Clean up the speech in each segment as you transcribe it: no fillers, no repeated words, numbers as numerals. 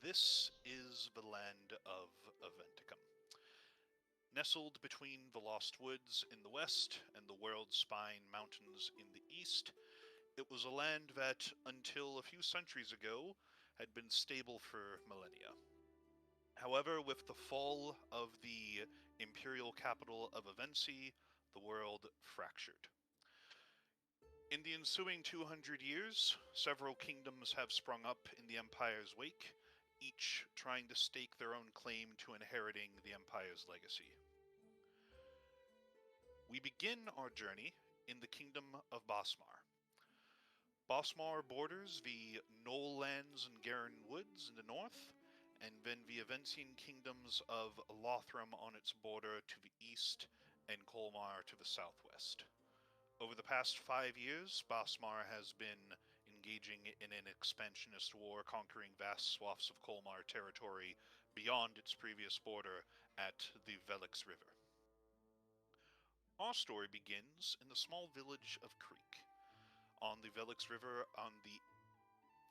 This is the land of Aventicuum. Nestled between the Lost Woods in the west and the World Spine Mountains in the east, it was a land that, until a few centuries ago, had been stable for millennia. However, with the fall of the imperial capital of Avency, the world fractured. In the ensuing 200 years, several kingdoms have sprung up in the Empire's wake, each trying to stake their own claim to inheriting the Empire's legacy. We begin our journey in the kingdom of Bosmar. Bosmar borders the Knoll Lands and Garen Woods in the north, and then the Avencian kingdoms of Lothram on its border to the east and Colmar to the southwest. Over the past 5 years, Bosmar has been engaging in an expansionist war, conquering vast swaths of Colmar territory beyond its previous border at the Velix River. Our story begins in the small village of Creake, on the Velix River on the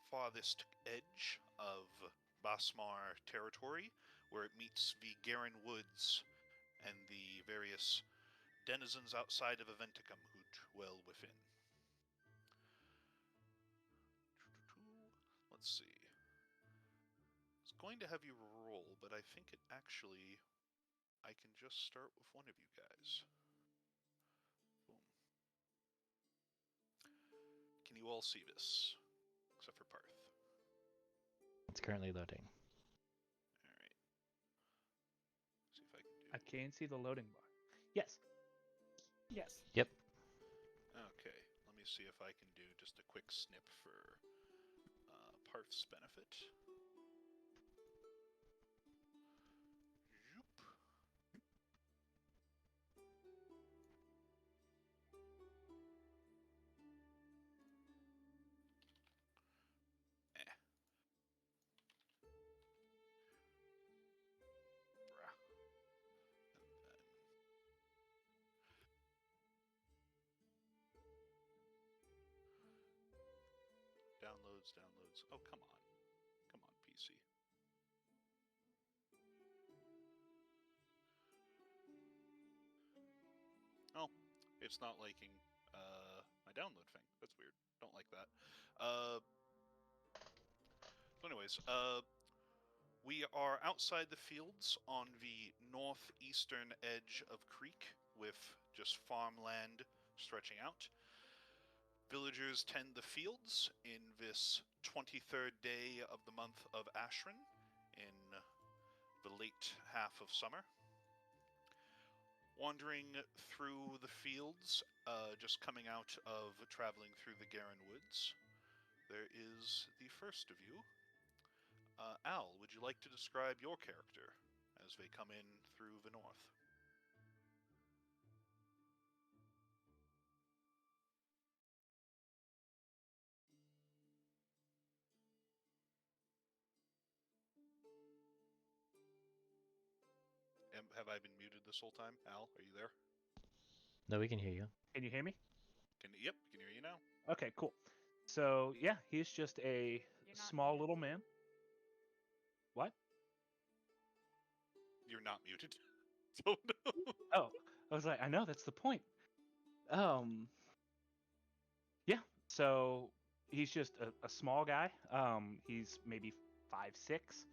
farthest edge of Bosmar territory, where it meets the Garen Woods and the various denizens outside of Aventicuum who dwell within. Let's see. It's going to have you roll, but I think I can just start with one of you guys. Boom. Can you all see this? Except for Parth. It's currently loading. Alright. See if I can do I can see the loading bar. Yes. Yes. Yep. Okay, let me see if I can do just a quick snip for Parth's benefit. Zoop. Bruh. And then... Downloads. Oh, come on. Come on, PC. Oh, it's not liking my download thing. That's weird. Don't like that. So anyways, we are outside the fields on the northeastern edge of Creake, with just farmland stretching out. Villagers tend the fields in this 23rd day of the month of Ashran, in the late half of summer. Wandering through the fields, just coming out of traveling through the Garen Woods, there is the first of you. Al, would you like to describe your character as they come in through the north? Have I been muted this whole time? Al, are you there? No, we can hear you. Can you hear me? Yep, can hear you now. Okay, cool. So, yeah, he's just a small little man. What? You're not muted. So no. Oh, I was like, I know, that's the point. Yeah, so he's just a small guy. He's maybe 5'6",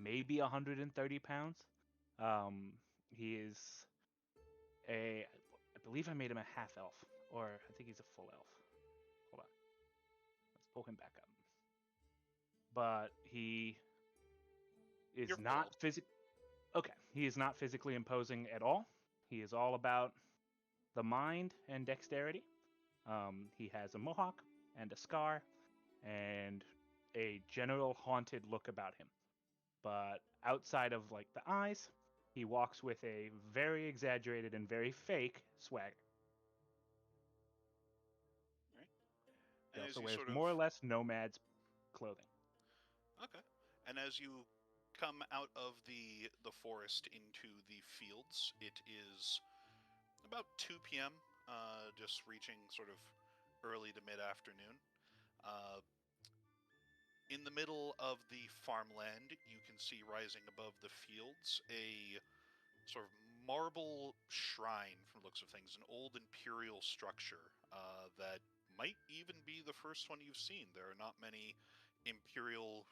maybe 130 pounds. He is I believe I made him a half elf, or I think he's a full elf. Hold on. Let's pull him back up. But he is You're not he is not physically imposing at all. He is all about the mind and dexterity. He has a mohawk and a scar and a general haunted look about him. But outside of like the eyes, he walks with a very exaggerated and very fake swagger. Right. He And as also you wears sort more or of... less nomad's clothing. Okay. And as you come out of the forest into the fields, it is about 2 p.m., just reaching sort of early to mid-afternoon. In the middle of the farmland, you can see rising above the fields a sort of marble shrine, from the looks of things, an old imperial structure that might even be the first one you've seen. There are not many imperial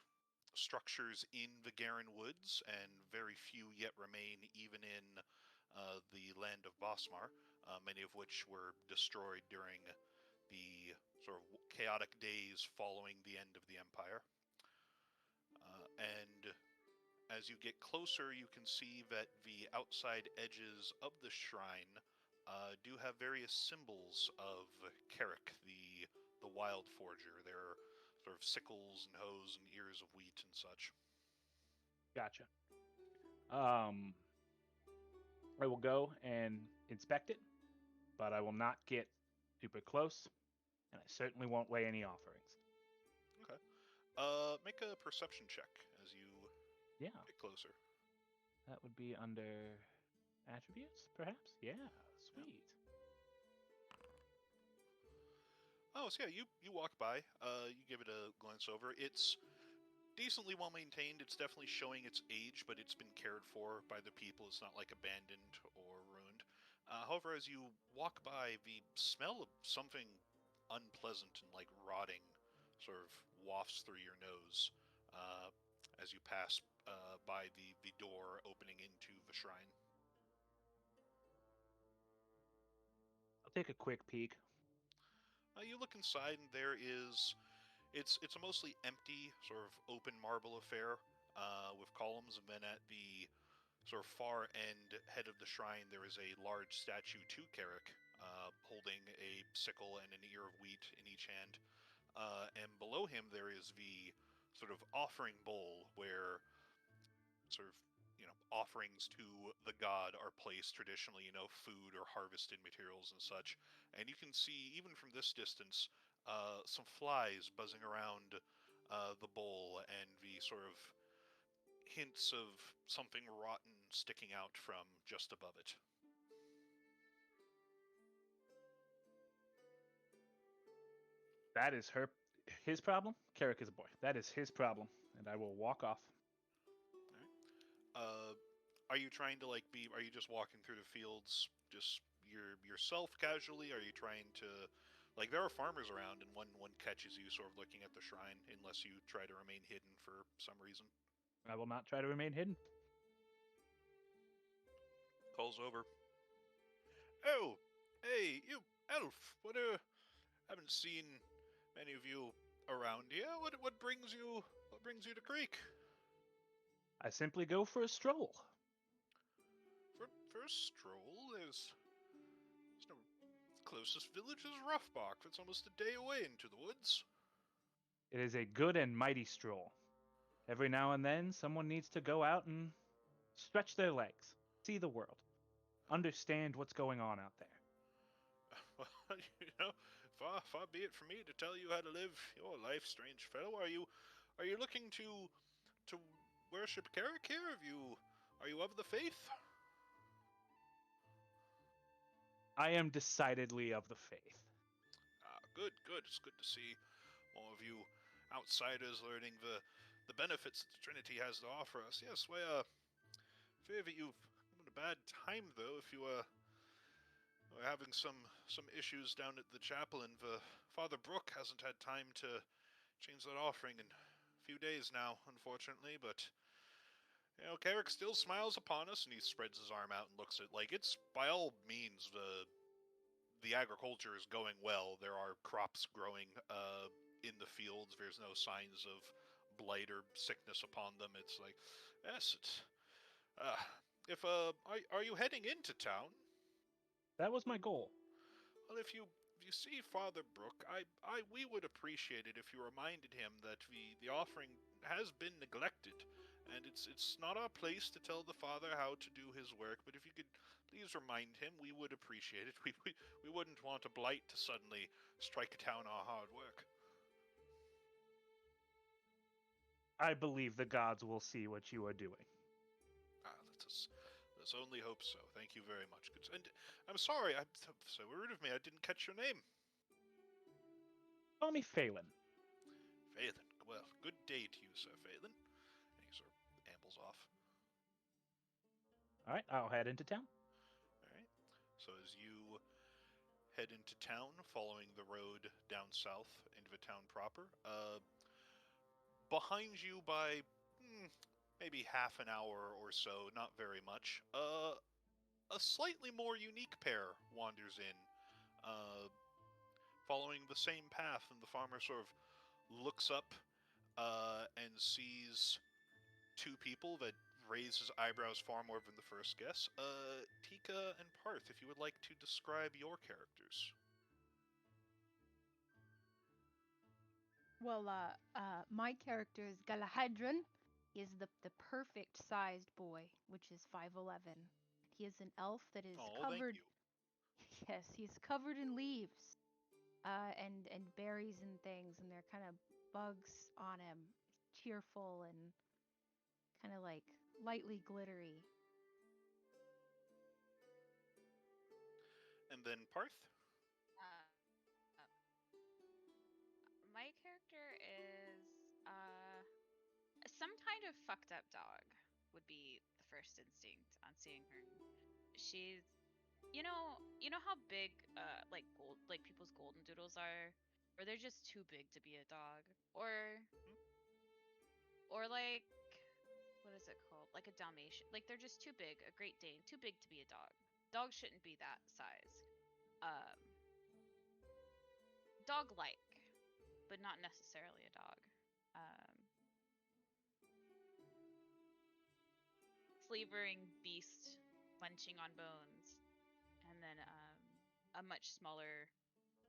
structures in the Garen Woods, and very few yet remain even in the land of Bosmar, many of which were destroyed during the sort of chaotic days following the end of the Empire. And as you get closer, you can see that the outside edges of the shrine do have various symbols of Creake, the wild forger. There are sort of sickles and hoes and ears of wheat and such. Gotcha. I will go and inspect it, but I will not get super close, and I certainly won't lay any offerings. Okay. Make a perception check as you Yeah, get closer. that would be under attributes, perhaps? Yeah, sweet. Oh, so yeah, you walk by, you give it a glance over. It's decently well maintained. It's definitely showing its age, but it's been cared for by the people. It's not like abandoned or ruined. However, as you walk by, the smell of something unpleasant and like rotting sort of wafts through your nose as you pass by the door opening into the shrine. I'll take a quick peek. You look inside, and there is it's a mostly empty, sort of open marble affair with columns, and then at the sort of far end head of the shrine, there is a large statue to Creake, holding a sickle and an ear of wheat in each hand. And below him, there is the sort of offering bowl where sort of offerings to the god are placed traditionally, food or harvested materials and such. And you can see, even from this distance, some flies buzzing around the bowl, and the sort of hints of something rotten sticking out from just above it. That is his problem. Carrick is a boy. That is his problem, and I will walk off. Are you trying to are you just walking through the fields just yourself casually? Are you trying to, there are farmers around, and one catches you sort of looking at the shrine, unless you try to remain hidden for some reason. I will not try to remain hidden. Calls over. Oh, hey, you elf! Haven't seen many of you around here. What brings you to Creake? I simply go for a stroll. For a stroll? There's no closest village is Roughbark. That's almost a day away into the woods. It is a good and mighty stroll. Every now and then, someone needs to go out and stretch their legs, see the world, understand what's going on out there. Well, far be it from me to tell you how to live your life, strange fellow. Are you looking to worship Creake here? Are you of the faith? I am decidedly of the faith. Good. It's good to see more of you outsiders learning the benefits that the Trinity has to offer us. Yes, fear that you've had a bad time, though, if you are having some issues down at the chapel, and Father Brooke hasn't had time to change that offering in a few days now, unfortunately, but Carrick still smiles upon us, and he spreads his arm out and looks at, it's by all means the agriculture is going well. There are crops growing in the fields. There's no signs of blight or sickness upon them. It's yes, it's are you heading into town? That was my goal. Well, if you see Father Brooke, we would appreciate it if you reminded him that the offering has been neglected, and it's not our place to tell the Father how to do his work. But if you could please remind him, we would appreciate it. We wouldn't want a blight to suddenly strike down our hard work. I believe the gods will see what you are doing. Let's only hope so. Thank you very much. And I'm sorry, I'm so rude of me. I didn't catch your name. Call me Phelan. Phelan. Well, good day Sir Phelan. And he sort of ambles off. All right, I'll head into town. All right. So as you head into town, following the road down south into the town proper, behind you by maybe half an hour or so, not very much, a slightly more unique pair wanders in, following the same path, and the farmer sort of looks up and sees two people that raise his eyebrows far more than the first guess. Tika and Parth, if you would like to describe your characters. Well, my character is Galahadran. He is the perfect sized boy, which is 5'11". He is an elf that is Oh, thank covered. you. Yes, he's covered in leaves, and berries and things, and they're kind of bugs on him. He's cheerful and kind of like lightly glittery. And then Parth? My character is some kind of fucked up dog would be the first instinct on seeing her. She's you know how big like people's golden doodles are, or they're just too big to be a dog, or like what is it called? Like a Dalmatian. Like they're just too big, a Great Dane, too big to be a dog. Dogs shouldn't be that size. Um Dog-like, but not necessarily a dog. Um, Slavering beast, munching on bones, and then a much smaller,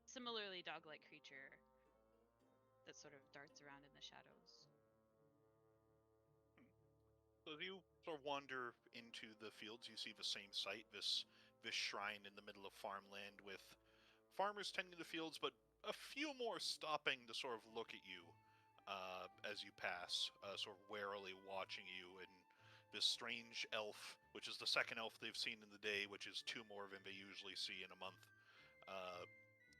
similarly dog-like creature that sort of darts around in the shadows. So as you sort of wander into the fields, you see the same sight, this shrine in the middle of farmland with farmers tending the fields, but a few more stopping to sort of look at you as you pass, sort of warily watching you, and this strange elf, which is the second elf they've seen in the day, which is two more than they usually see in a month,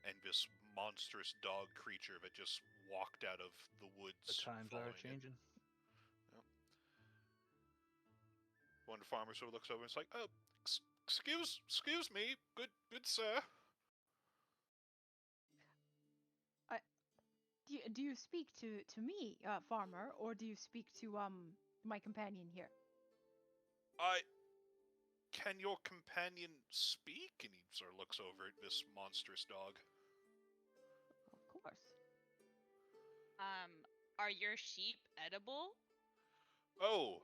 and this monstrous dog creature that just walked out of the woods. The times are changing. One farmer sort of looks over and is like, "Oh, excuse me, good sir." Do you speak to me, farmer, or do you speak to my companion here? Can your companion speak? And he sort of looks over at this monstrous dog. Of course. Are your sheep edible? Oh,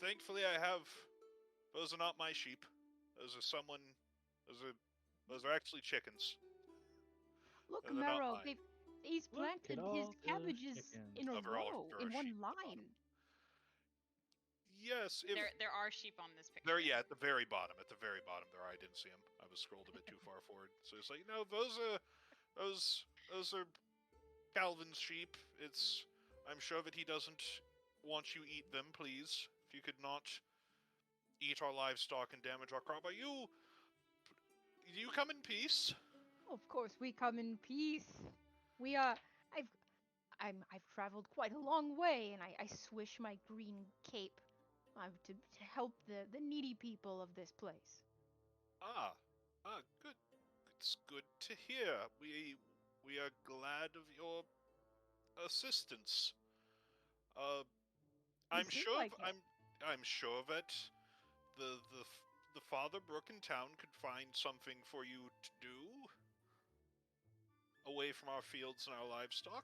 thankfully I have. Those are not my sheep. Those are actually chickens. Look, They're not Mero, mine. he's planted his cabbages in a They're all row, there in are one sheep at the bottom. line. Yes, There are sheep on this picture. There, yeah, at the very bottom. At the very bottom there, I didn't see them. I was scrolled a bit too far forward. So it's like, no, those are Calvin's sheep. I'm sure that he doesn't want you eat them. Please, if you could not eat our livestock and damage our crop. Do you come in peace? Of course, we come in peace. I've traveled quite a long way, and I swish my green cape to help the needy people of this place. Good. It's good to hear. We are glad of your assistance. I'm sure that the Father Brook in town could find something for you to do away from our fields and our livestock.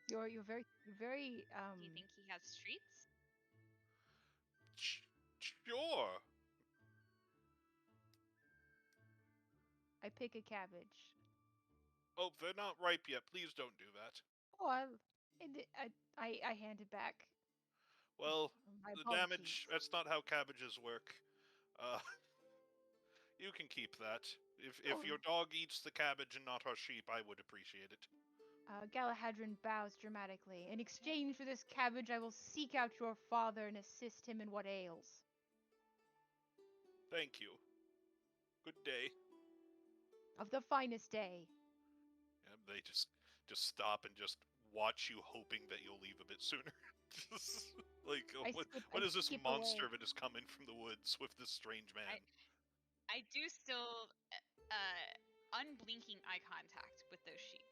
You're very Do you think he has streets? Sure. I pick a cabbage. Oh, they're not ripe yet. Please don't do that. Oh, I hand it back. Well, My the apologies. damage, that's not how cabbages work. You can keep that. If your dog eats the cabbage and not our sheep, I would appreciate it. Galahadran bows dramatically. In exchange for this cabbage, I will seek out your father and assist him in what ails. Thank you. Good day. Of the finest day. And they just stop and just watch you, hoping that you'll leave a bit sooner. Just like, what I is this skip monster away. that is coming from the woods with this strange man? I do still unblinking eye contact with those sheep.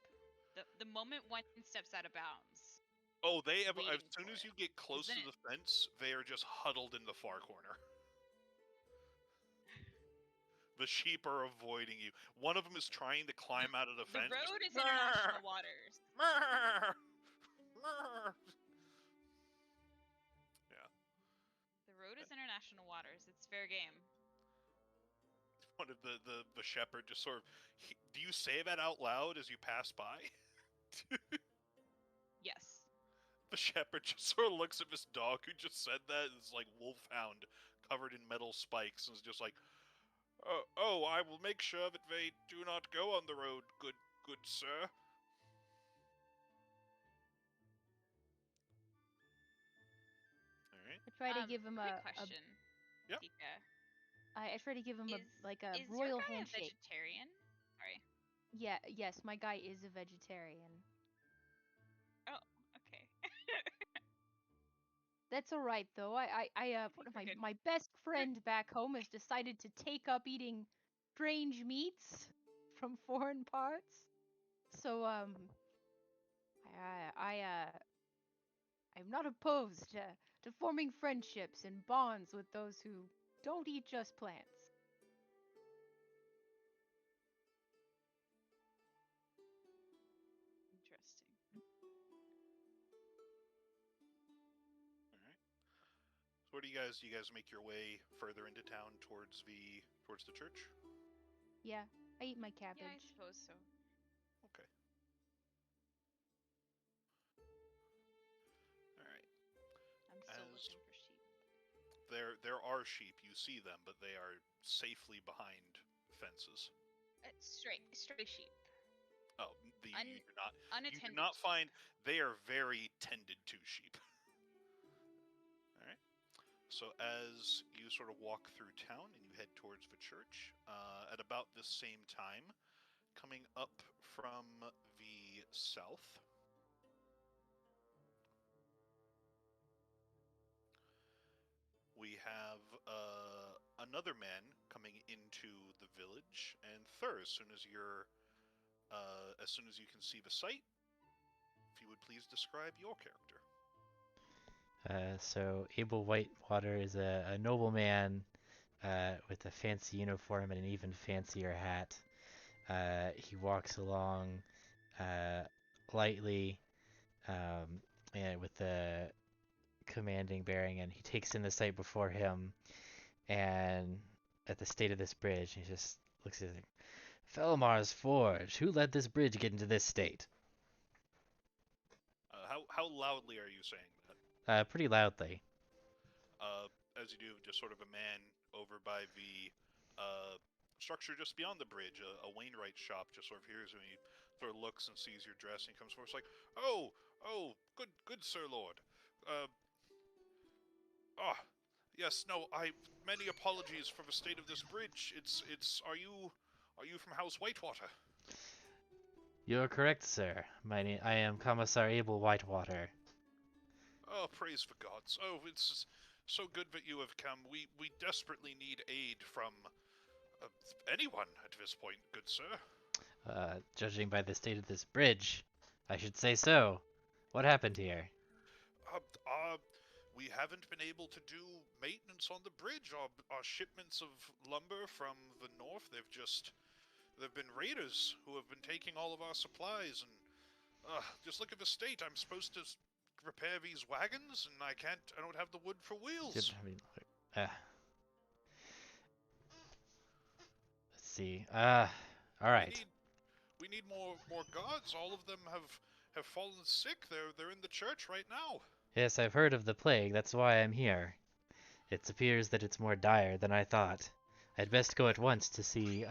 The moment one steps out of bounds, Oh, they have. As waiting soon for as you it. get close to Isn't the it- fence, they are just huddled in the far corner. The sheep are avoiding you. One of them is trying to climb out of the The fence. just, road is "Meh, international waters. meh, meh." Yeah. The road is international waters. It's fair game. One of the shepherd just sort of. Do you say that out loud as you pass by? Yes. The shepherd just sort of looks at this dog who just said that. It's like wolfhound covered in metal spikes, and is just like, "Oh, I will make sure that they do not go on the road, good sir." All right. I try to give him Quick a question, Yeah. Tika. I try to give him a Is your royal guy handshake. a vegetarian? Sorry. Yes, my guy is a vegetarian. Oh, okay. That's all right though. One of We're my good. my best friend back home has decided to take up eating strange meats from foreign parts. So I'm not opposed to forming friendships and bonds with those who don't eat just plants. Interesting. All right. So what do you guys? Do you guys make your way further into town towards the church? Yeah, I eat my Yeah, I cabbage. suppose so. Okay. All right. I'm still As looking for sheep. there are sheep. You see them, but they are safely behind fences. Stray sheep. Oh, you do not. You do Unattended not sheep. find. They are very tended to sheep. All right. So as you sort of walk through town and you head towards the church, at about this same time, coming up from the south, we have another man coming into the village. And Thur, as soon as you can see the sight, if you would please describe your character. So Abel Whitewater is a nobleman with a fancy uniform and an even fancier hat. He walks along lightly and with a commanding bearing, and he takes in the sight before him. And at the state of this bridge, he just looks at it. Felmar's Forge. Who let this bridge get into this state? How loudly are you saying that? Pretty loudly. As you do, just sort of a man over by the structure just beyond the bridge, a Wainwright shop, just sort of hears when he sort of looks and sees your dress, and he comes forward. It's like, oh, good Sir Lord. Yes, no, many apologies for the state of this bridge. Are you from House Whitewater? You're correct, sir. I am Commissar Abel Whitewater. Oh, praise the gods. Oh, it's so good that you have come. We desperately need aid from anyone at this point, good sir. Judging by the state of this bridge, I should say so. What happened here? We haven't been able to do maintenance on the bridge. Our shipments of lumber from the north, they've been raiders who have been taking all of our supplies, and just look at the state. I'm supposed to repair these wagons, and I don't have the wood for wheels. Let's see. All right. We need more guards. All of them have fallen sick. They're in the church right now. Yes, I've heard of the plague. That's why I'm here. It appears that it's more dire than I thought. I'd best go at once to see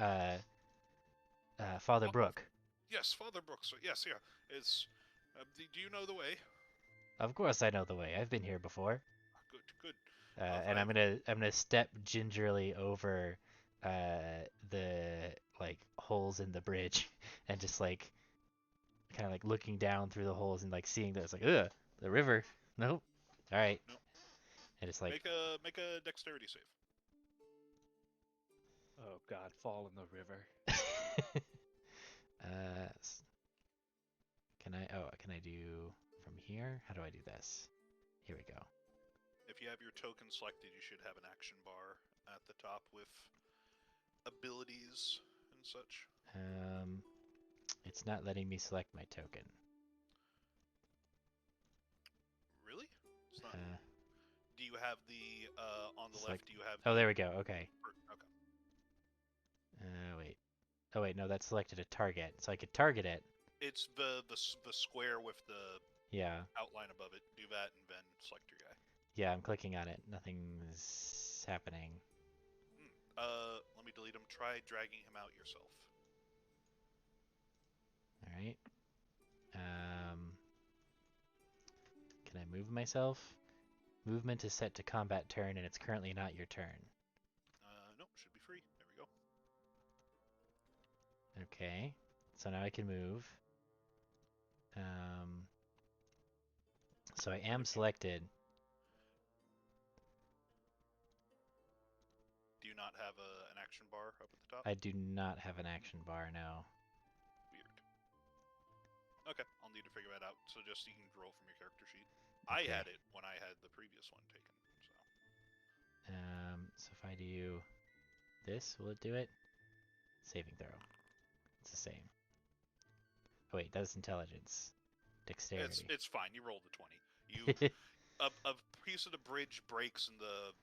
Father Brooke. Yes, Father Brooks. Yes, yeah. Do you know the way? Of course I know the way. I've been here before. Good. And I'm gonna step gingerly over the like holes in the bridge and just like kind of like looking down through the holes and like seeing that it's like, ugh, the river. Nope. All right. Nope. And it's like, Make a dexterity save. Oh God, fall in the river. can I do from here? How do I do this? Here we go. If you have your token selected, you should have an action bar at the top with abilities and such. It's not letting me select my token. Really? It's not. Uh, Do you have the on the select. left? Do you have? Oh, there we go. Okay. Okay. Wait. Oh wait, no, that selected a target, so I could target it. It's the square with the Yeah. outline above it. Do that and then select your guy. Yeah, I'm clicking on it. Nothing's happening. Let me delete him. Try dragging him out yourself. All right. Can I move myself? Movement is set to combat turn, and it's currently not your turn. Nope, should be free. There we go. Okay. So now I can move. So I am selected. Do you not have an action bar up at the top? I do not have an action bar now. Weird. Okay, I'll need to figure that out. So just so you can roll from your character sheet. I Okay. had it when I had the previous one taken. So if I do this, will it do it? Saving throw. It's the same. Oh wait, that's intelligence. Dexterity. It's fine. You rolled the 20. You a piece of the bridge breaks and the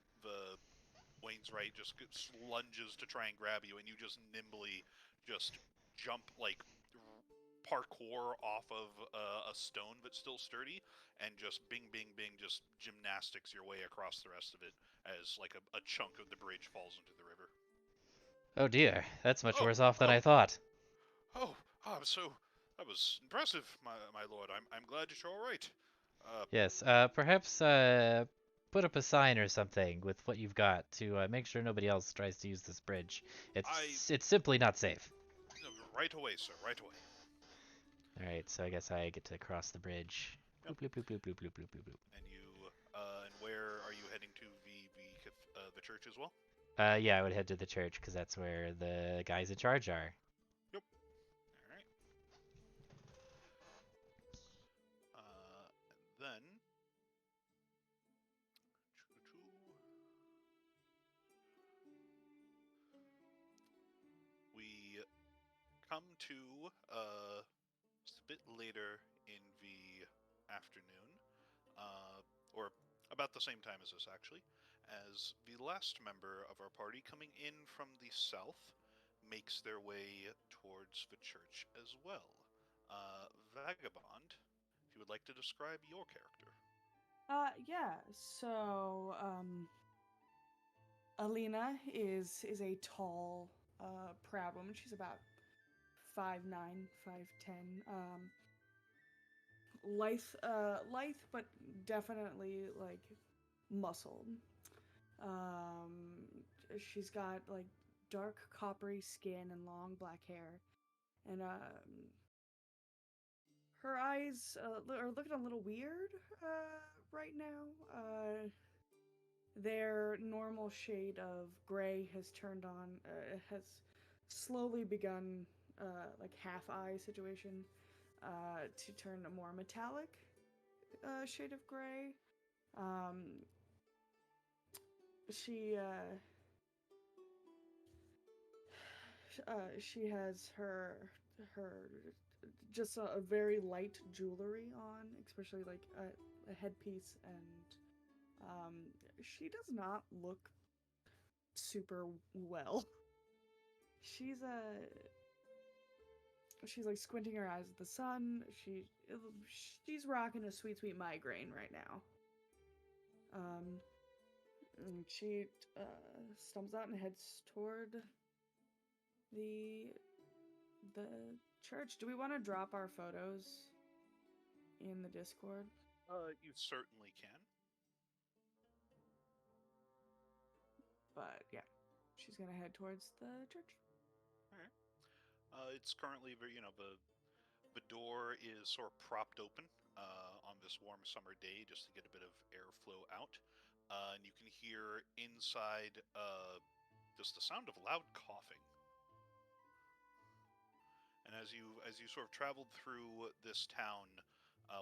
Wayne's right just lunges to try and grab you, and you just nimbly just jump like parkour off of a stone that's still sturdy, and just bing bing bing, just gymnastics your way across the rest of it as like a chunk of the bridge falls into the river. Oh dear, that's much Oh, worse off than oh. I thought. Oh, that was impressive, my lord. I'm glad you're all right. Yes, perhaps put up a sign or something with what you've got to make sure nobody else tries to use this bridge. It's simply not safe. Right away, sir. Right away. All right, so I guess I get to cross the bridge. Yep. Bloop, bloop, bloop, bloop, bloop, bloop, bloop, bloop. And and where are you heading to? The church as well? Yeah, I would head to the church because that's where the guys in charge are. Yep. All right. And then we come to just a bit later in the afternoon, or about the same time as this actually, as the last member of our party coming in from the south makes their way towards the church as well. Vagabond, if you would like to describe your character. Yeah. So, Alina is a tall, proud woman. She's about 5'9", 5'10". Lithe, but definitely like muscled. She's got like dark coppery skin and long black hair, and her eyes are looking a little weird right now. Their normal shade of gray has turned on, has slowly begun, like half-eye situation, to turn a more metallic shade of gray. She has her just a very light jewelry on, especially like a headpiece, and she does not look super well. She's like squinting her eyes at the sun. She's rocking a sweet migraine right now. And she stumbles out and heads toward the church. Do we want to drop our photos in the Discord? You certainly can. But yeah, she's gonna head towards the church. All right. It's currently the The door is sort of propped open on this warm summer day just to get a bit of airflow out. And you can hear inside just the sound of loud coughing. And as you sort of traveled through this town,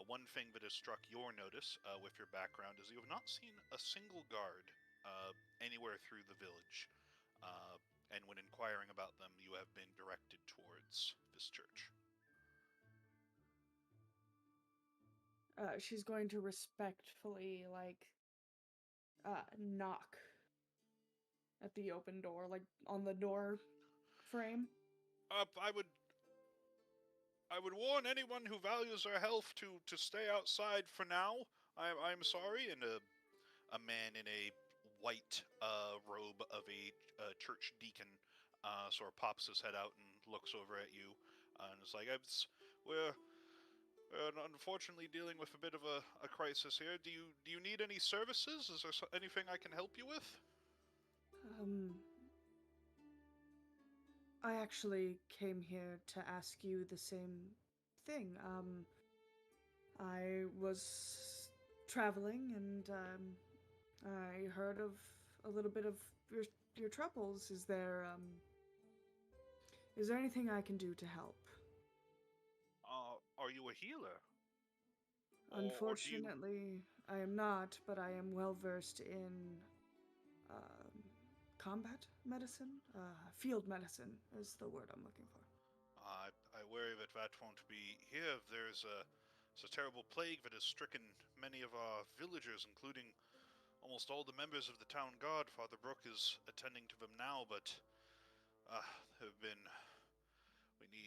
one thing that has struck your notice with your background is you have not seen a single guard anywhere through the village. And when inquiring about them, you have been directed towards this church. She's going to respectfully, knock at the open door, like, on the door frame. I would warn anyone who values their health to stay outside for now. I'm sorry. And a man in a white robe of a church deacon sort of pops his head out and looks over at you and is like, we're unfortunately dealing with a bit of a crisis here. Do you need any services? Is there anything I can help you with? I actually came here to ask you the same thing. I was traveling and I heard of a little bit of your troubles. Is there anything I can do to help? Are you a healer? Unfortunately, I am not, but I am well versed in combat medicine. Field medicine is the word I'm looking for. I worry that won't be here. There's a terrible plague that has stricken many of our villagers, including almost all the members of the town guard. Father Brooke is attending to them now, but we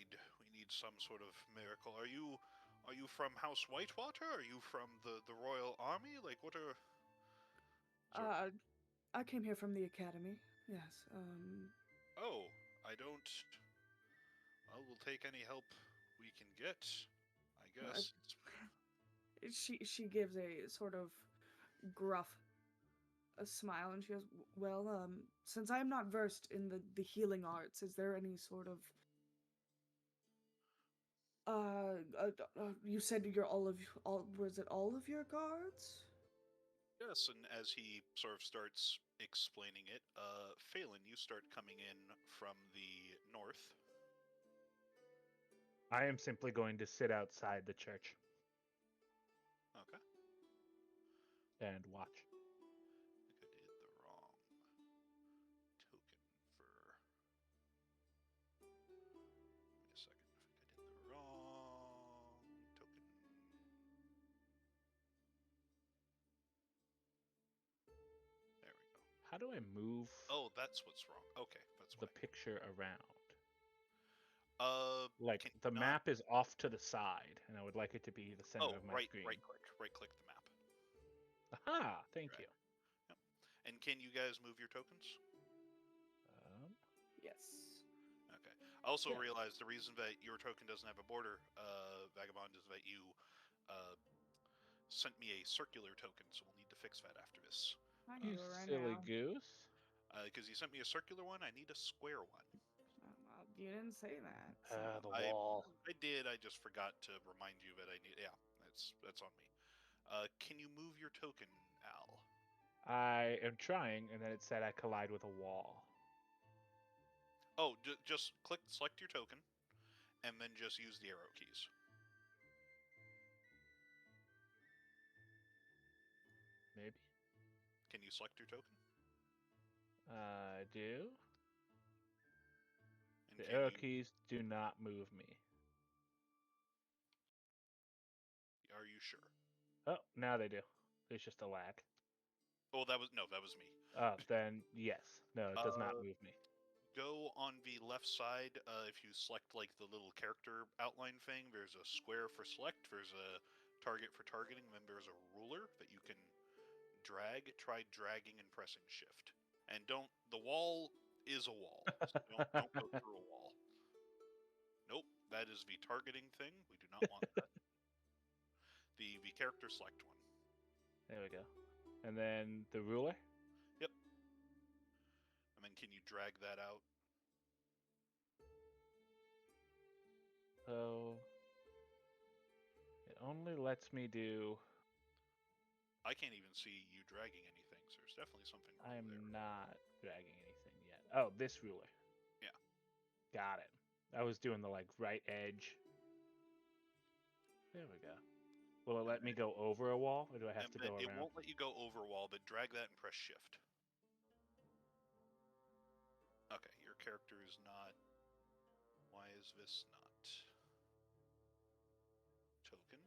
need some sort of miracle. Are you from House Whitewater? Are you from the Royal Army? Like, what are... I came here from the academy. Yes. Oh, I don't... Well, we'll take any help we can get, I guess. She gives a sort of gruff a smile and she goes, well, since I am not versed in the healing arts, is there any sort of you said was it all of your guards? Yes, and as he sort of starts explaining it, Phelan, you start coming in from the north. I am simply going to sit outside the church. Okay. And watch. I think I did the wrong token for... Wait a second. I think I did the wrong token. There we go. How do I move Oh, that's what's wrong. Okay, that's the why. picture around? Can the you map is off to the side, and I would like it to be the center of my screen. right click the map. Aha! Thank you. Yep. And can you guys move your tokens? Yes. Okay. I also Yeah. realized the reason that your token doesn't have a border, Vagabond, is that you sent me a circular token, so we'll need to fix that after this. I can You do it right silly now. goose. Because you sent me a circular one, I need a square one. Well, you didn't say that. The wall. I did. I just forgot to remind you that I need. Yeah, that's on me. Can you move your token, Al? I am trying, and then it said I collide with a wall. Oh, just select your token, and then just use the arrow keys. Maybe. Can you select your token? I do. And The arrow keys do not move me. Are you sure? Oh, now they do. There's just a lag. Oh, that was me. Then yes. No, it does not move me. Go on the left side. If you select like the little character outline thing, there's a square for select. There's a target for targeting. Then there's a ruler that you can drag. Try dragging and pressing shift. And don't. The wall is a wall. So don't go through a wall. Nope, that is the targeting thing. We do not want that. The character select one. There we go. And then the ruler? Yep. And then can you drag that out? Oh. It only lets me do. I can't even see you dragging anything, so there's definitely something wrong I'm there. not dragging anything yet. Oh, this ruler. Yeah. Got it. I was doing the like right edge. There we go. Will it let me go over a wall, or do I have And to then go it around? won't let you go over wall, but drag that and press shift. Okay, your character is not. Why is this not? Token.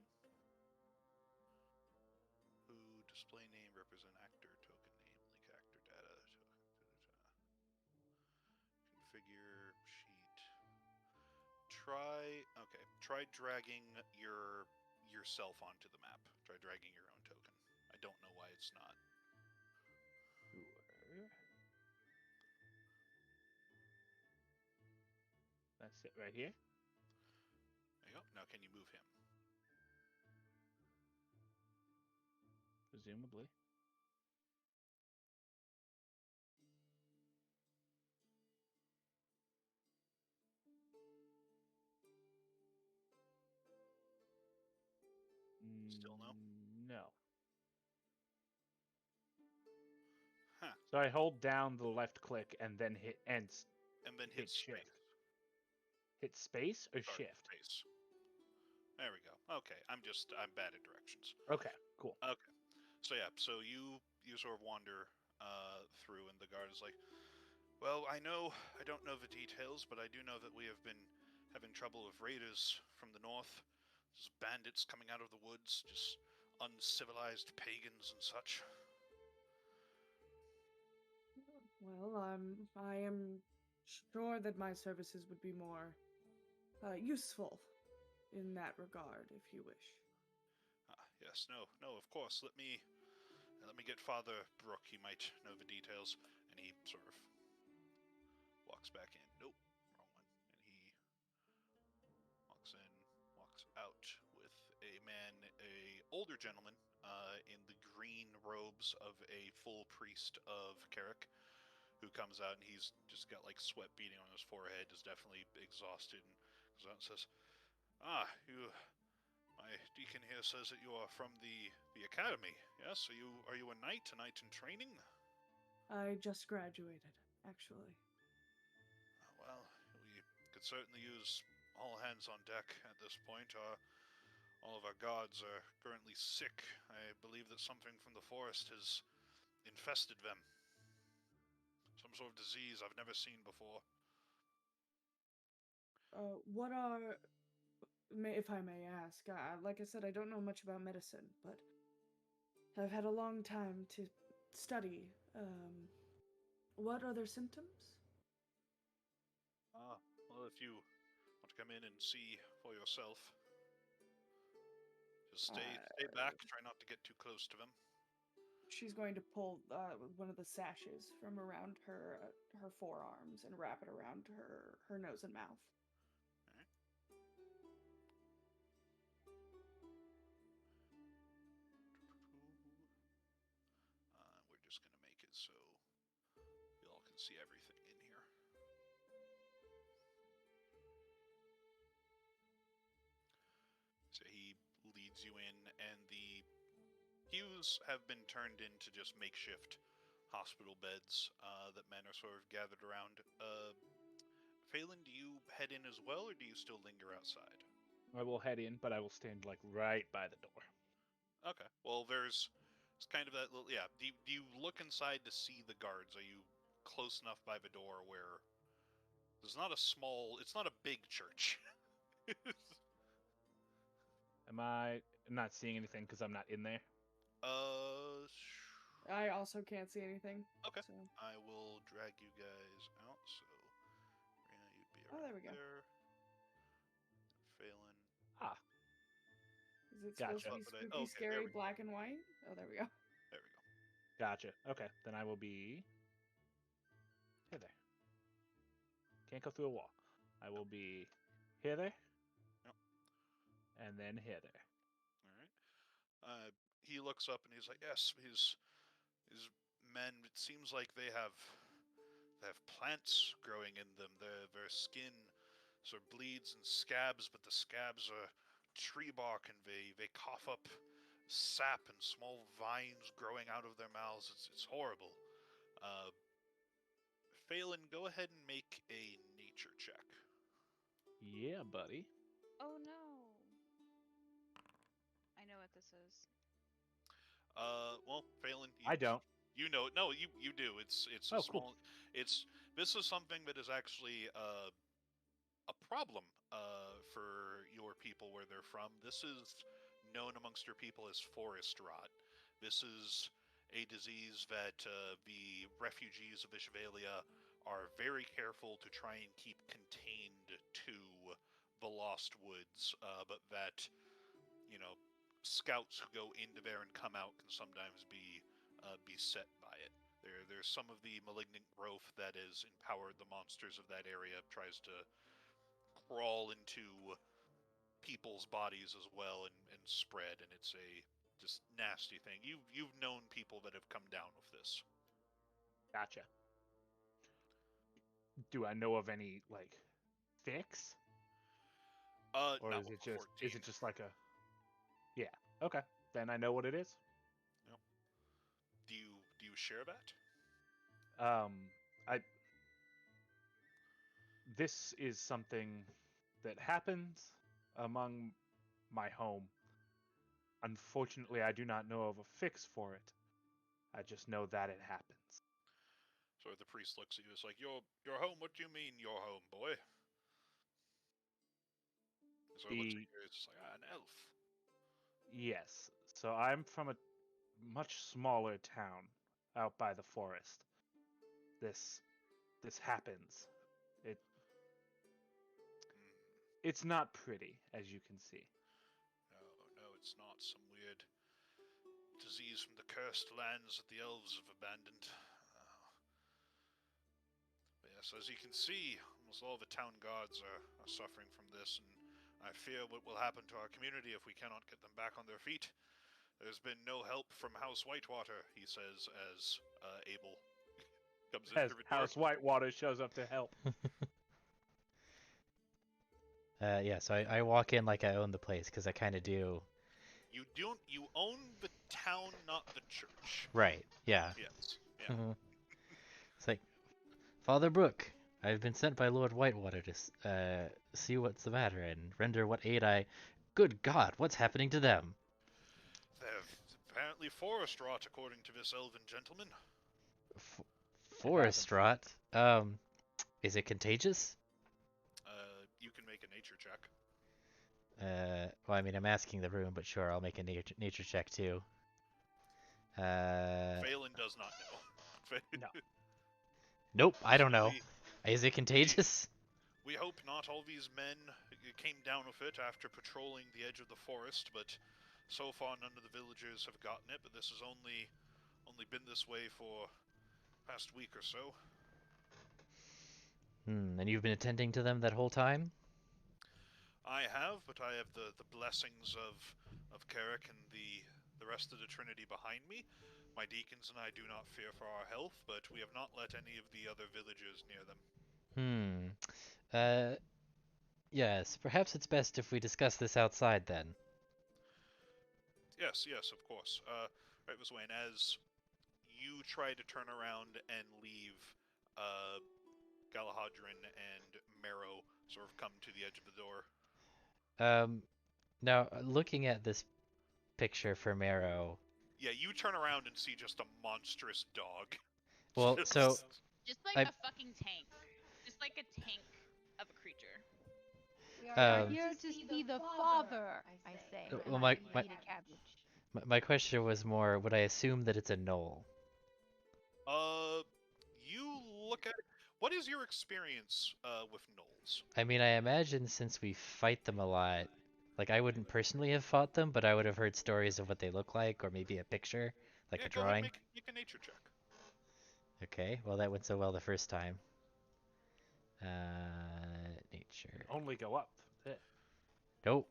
Who display name represent actor token name link actor data configure sheet. Try dragging yourself onto the map. Try dragging your own token. I don't know why it's not. Sure. That's it right here. There you go. Now can you move him? Presumably. Still no? No. Huh. So I hold down the left click and then hit And then hit hit space. shift. Hit space or Sorry, shift? space. There we go. Okay, I'm bad at directions. Okay, cool. Okay. So yeah, so you sort of wander through, and the guard is like, well, I don't know the details, but I do know that we have been having trouble with raiders from the north. Just bandits coming out of the woods, just uncivilized pagans and such. Well, I am sure that my services would be more useful in that regard, if you wish. Yes, no, of course. Let me get Father Brooke. He might know the details. And he sort of walks back in. Nope, wrong one. And he walks in, walks out with a older gentleman, in the green robes of a full priest of Creake, who comes out, and he's just got like sweat beading on his forehead, is definitely exhausted, and comes out and says, my deacon here says that you are from the academy. Yes, are you a knight in training? I just graduated, actually. Well, we could certainly use all hands on deck at this point. All of our guards are currently sick. I believe that something from the forest has infested them. Some sort of disease I've never seen before. What are, if I may ask, like I said, I don't know much about medicine, but I've had a long time to study. What are their symptoms? Well, if you want to come in and see for yourself, just stay back. Try not to get too close to them. She's going to pull one of the sashes from around her forearms and wrap it around her nose and mouth. All right. We're just gonna make it so you all can see everything in here. So he leads you in, and the pews have been turned into just makeshift hospital beds that men are sort of gathered around. Phelan, do you head in as well, or do you still linger outside? I will head in, but I will stand like right by the door. Okay. Well, it's kind of that little, yeah. Do you look inside to see the guards? Are you close enough by the door where it's not a big church? Am I not seeing anything because I'm not in there? I also can't see anything. Okay. So. I will drag you guys out. So, Rena, you'd be Oh, there we go. there. Phelan. Ah, Is it Gotcha. supposed to be spooky, Okay, there scary, we go. black and white? Oh, there we go. There we go. gotcha. Okay, then I will be here there. Can't go through a wall. I will be here there. Yep. And then here there. All right. He looks up and he's like, "Yes, his men. It seems like they have plants growing in them. Their skin sort of bleeds and scabs, but the scabs are tree bark, and they cough up sap and small vines growing out of their mouths. It's horrible. Phelan, go ahead and make a nature check. Yeah, buddy. Oh no. I know what this is. Well, Phelan, I don't. You know it. No, you do. It's a Oh, small. cool. This is something that is actually a problem for your people where they're from. This is known amongst your people as forest rot. This is a disease that the refugees of Ishvalia are very careful to try and keep contained to the Lost Woods, but that, scouts who go into there and come out can sometimes be set by it. There's some of the malignant growth that has empowered the monsters of that area tries to crawl into people's bodies as well and spread, and it's a just nasty thing. You've known people that have come down with this. Gotcha. Do I know of any fix? Or Not is it level just 14. like a? Yeah. Okay. Then I know what it is. Yep. Do you share that? I. This is something that happens among my home. Unfortunately, I do not know of a fix for it. I just know that it happens. So the priest looks at you. It's like, your home? What do you mean, your home, boy? So he looks at you. It's just like, an elf. Yes. So I'm from a much smaller town out by the forest. This happens. It's not pretty, as you can see. No, it's not. Some weird disease from the cursed lands that the elves have abandoned. But yes, as you can see, almost all the town guards are suffering from this, and I fear what will happen to our community if we cannot get them back on their feet. There's been no help from House Whitewater, he says, as Abel comes in As through the door. House Whitewater shows up to help. Yeah, so I walk in like I own the place, because I kind of do. You own the town, not the church. Right, yeah. Yes. Yeah. It's like, Father Brooke, I've been sent by Lord Whitewater to see what's the matter and render what aid I... Good God, what's happening to them? They're apparently forest rot, according to this elven gentleman. Forest rot? Is it contagious? You can make a nature check. Well, I mean, I'm asking the room, but sure, I'll make a nature check too. Phelan does not know. No. Nope, I don't know. Is it contagious? We hope not. All these men came down with it after patrolling the edge of the forest, but so far none of the villagers have gotten it. But this has only been this way for the past week or so. And you've been attending to them that whole time? I have, but I have the blessings of Carrick and the rest of the Trinity behind me. My deacons and I do not fear for our health, but we have not let any of the other villagers near them. Yes, perhaps it's best if we discuss this outside then. Yes, of course. Right this way, and as you try to turn around and leave, Galahadrin and Marrow sort of come to the edge of the door. Now, looking at this picture for Marrow... Yeah, you turn around and see just a monstrous dog. Well, so... Just like a fucking tank. Just like a tank of a creature. We are here to see the father, I say. Well, and my- I eat a cabbage. My question was more, would I assume that it's a gnoll? You look at it. What is your experience with gnolls? I mean, I imagine since we fight them a lot, like I wouldn't personally have fought them, but I would have heard stories of what they look like, or maybe a picture, like Yeah, a go ahead drawing. and make a nature check. Okay, well that went so well the first time. Nature. Only go up. Nope.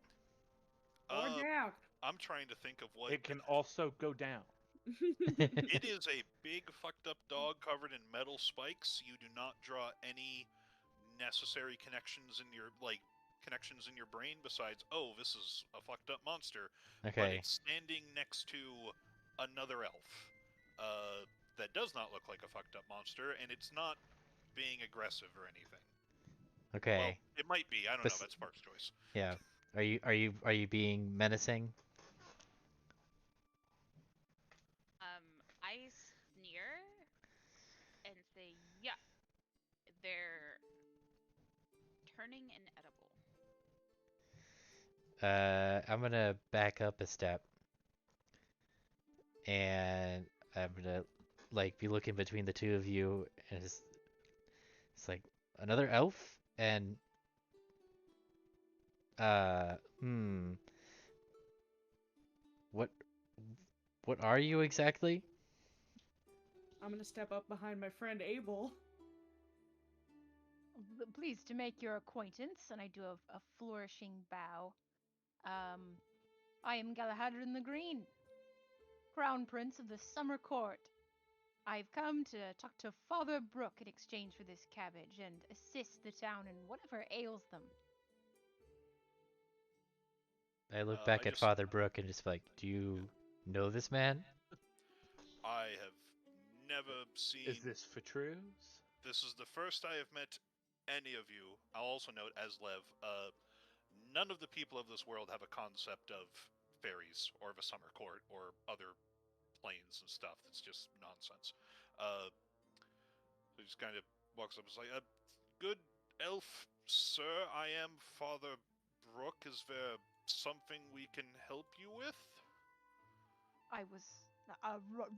Or down. I'm trying to think of what... It can also go down. It is a big fucked up dog covered in metal spikes. You do not draw any necessary connections in your connections in your brain besides, oh, this is a fucked up monster, but Okay. it's standing next to another elf that does not look like a fucked up monster, and it's not being aggressive or anything. Okay. Well, it might be. I don't know. Bes- That's Park's choice. Yeah. Are you being menacing? I sneer and say, yeah, they're turning inedible. I'm gonna back up a step, and I'm gonna like be looking between the two of you, and it's like another elf, and uh, hmm, what what are you exactly? I'm gonna step up behind my friend Abel. Pleased to make your acquaintance, and I do a flourishing bow. I am Galahadrin the Green, Crown Prince of the Summer Court. I've come to talk to Father Brook in exchange for this cabbage and assist the town in whatever ails them. I look I back at just, Father Brook and just like, do you know this man? I have never seen. Is this for truths? This is the first I have met any of you. I'll also note, as Lev, none of the people of this world have a concept of fairies or of a summer court or other planes and stuff. That's just nonsense. So he just kind of walks up and is like, good elf, sir, I am Father Brook. Is there something we can help you with? I was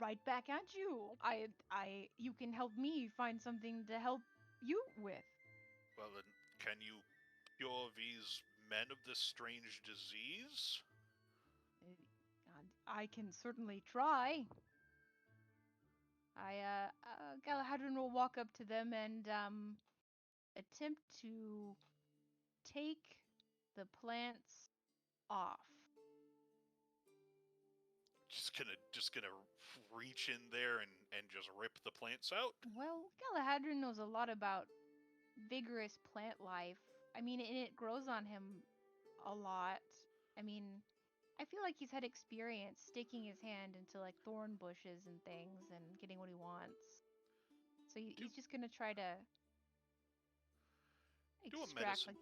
right back at you. You can help me find something to help you with. Well, then, can you cure these men of this strange disease? I can certainly try. Galahadrin will walk up to them and attempt to take the plants off. Just gonna reach in there and just rip the plants out? Well, Galahadrin knows a lot about vigorous plant life. I mean, and it grows on him a lot. I mean, I feel like he's had experience sticking his hand into like thorn bushes and things and getting what he wants. So he's just gonna try to Do a extract medicine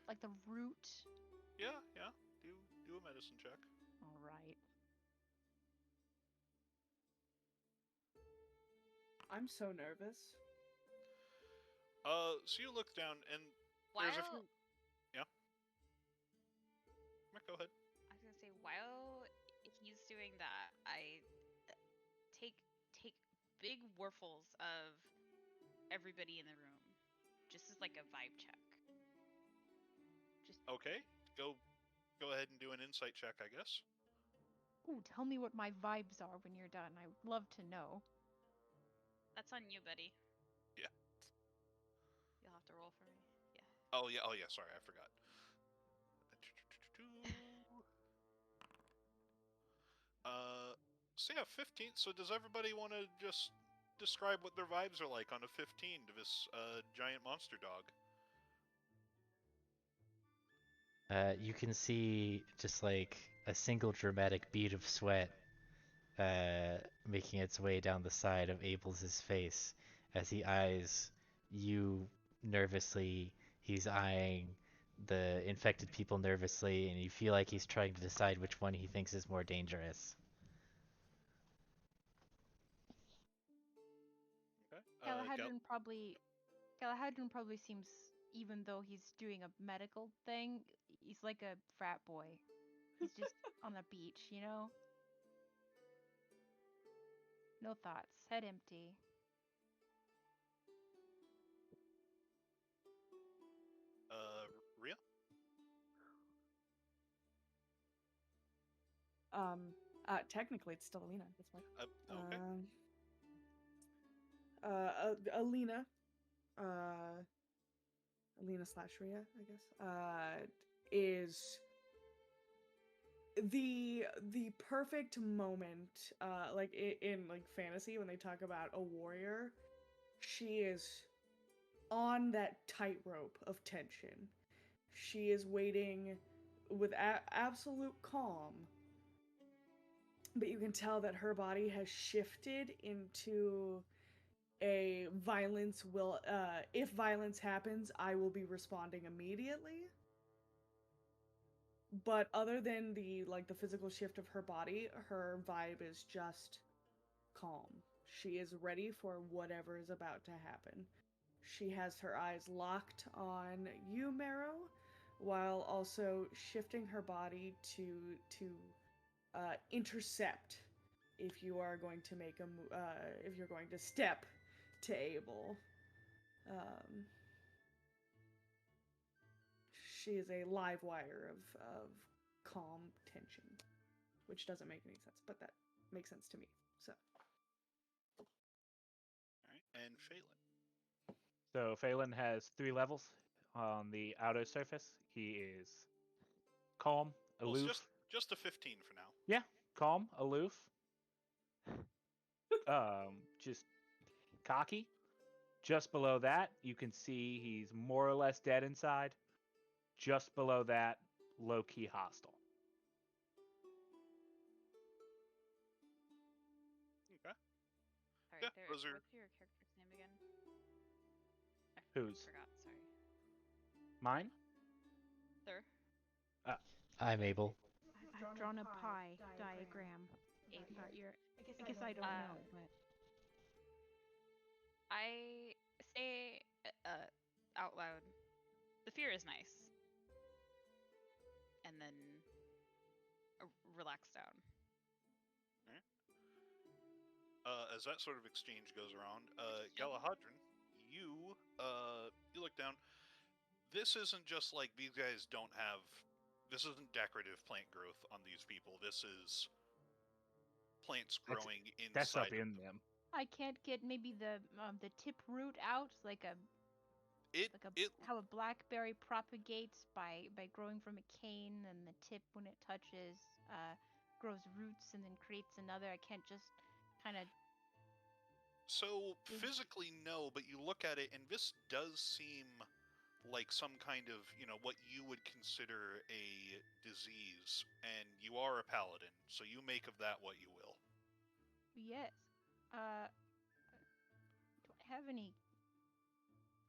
like the check. root. Yeah. Do a medicine check. All right. I'm so nervous. So you look down and there's a few. While Yeah. Go ahead. I was gonna say, while he's doing that, I take big warfuls of everybody in the room, just as like a vibe check. Just Okay. Go ahead and do an insight check, I guess. Ooh, tell me what my vibes are when you're done. I'd love to know. that's on you, buddy. Yeah. You'll have to roll for me. Yeah. Oh yeah. Sorry, I forgot. So yeah, 15. So does everybody want to just describe what their vibes are like on a 15 to this giant monster dog? You can see just like a single dramatic bead of sweat making its way down the side of Abel's face as he eyes you nervously. He's eyeing the infected people nervously, and you feel like he's trying to decide which one he thinks is more dangerous. Okay. Galahadrin probably seems, even though he's doing a medical thing, he's like a frat boy. He's just on the beach, you know? No thoughts, head empty. Rhea? Technically it's still Alina. That's fine. Okay. Alina. Alina / Rhea, I guess. Is the perfect moment, like in like fantasy when they talk about a warrior, she is on that tightrope of tension. She is waiting with absolute calm, but you can tell that her body has shifted into a violence will if violence happens, I will be responding immediately. But other than the physical shift of her body, her vibe is just calm. She is ready for whatever is about to happen. She has her eyes locked on you, Marrow, while also shifting her body to intercept if you are going to make if you're going to step to Abel. Um, she is a live wire of calm tension, which doesn't make any sense, but that makes sense to me. So. All right, and Phelan. So Phelan has 3 levels on the outer surface. He is calm, Well, it's aloof. just a 15 for now. Yeah, calm, aloof. Just cocky. Just below that, you can see he's more or less dead inside. Just below that, low-key hostile. Okay. Sorry, Yeah, those are- what's your character's name again? I Whose? forgot. Sorry. Mine? Sir. I'm Abel. I've drawn a pie diagram. Abel. I guess I don't know, but I say out loud, the fear is nice, and then relax down. As that sort of exchange goes around, Galahadran, you look down. This isn't just like these guys don't have. This isn't decorative plant growth on these people. This is plants growing That's inside up in them. I can't get maybe the tip root out, like how a blackberry propagates by growing from a cane, and the tip when it touches grows roots and then creates another. I can't just kind of. So physically no, but you look at it and this does seem like some kind of, what you would consider a disease, and you are a paladin, so you make of that what you will. Yes. Do I have any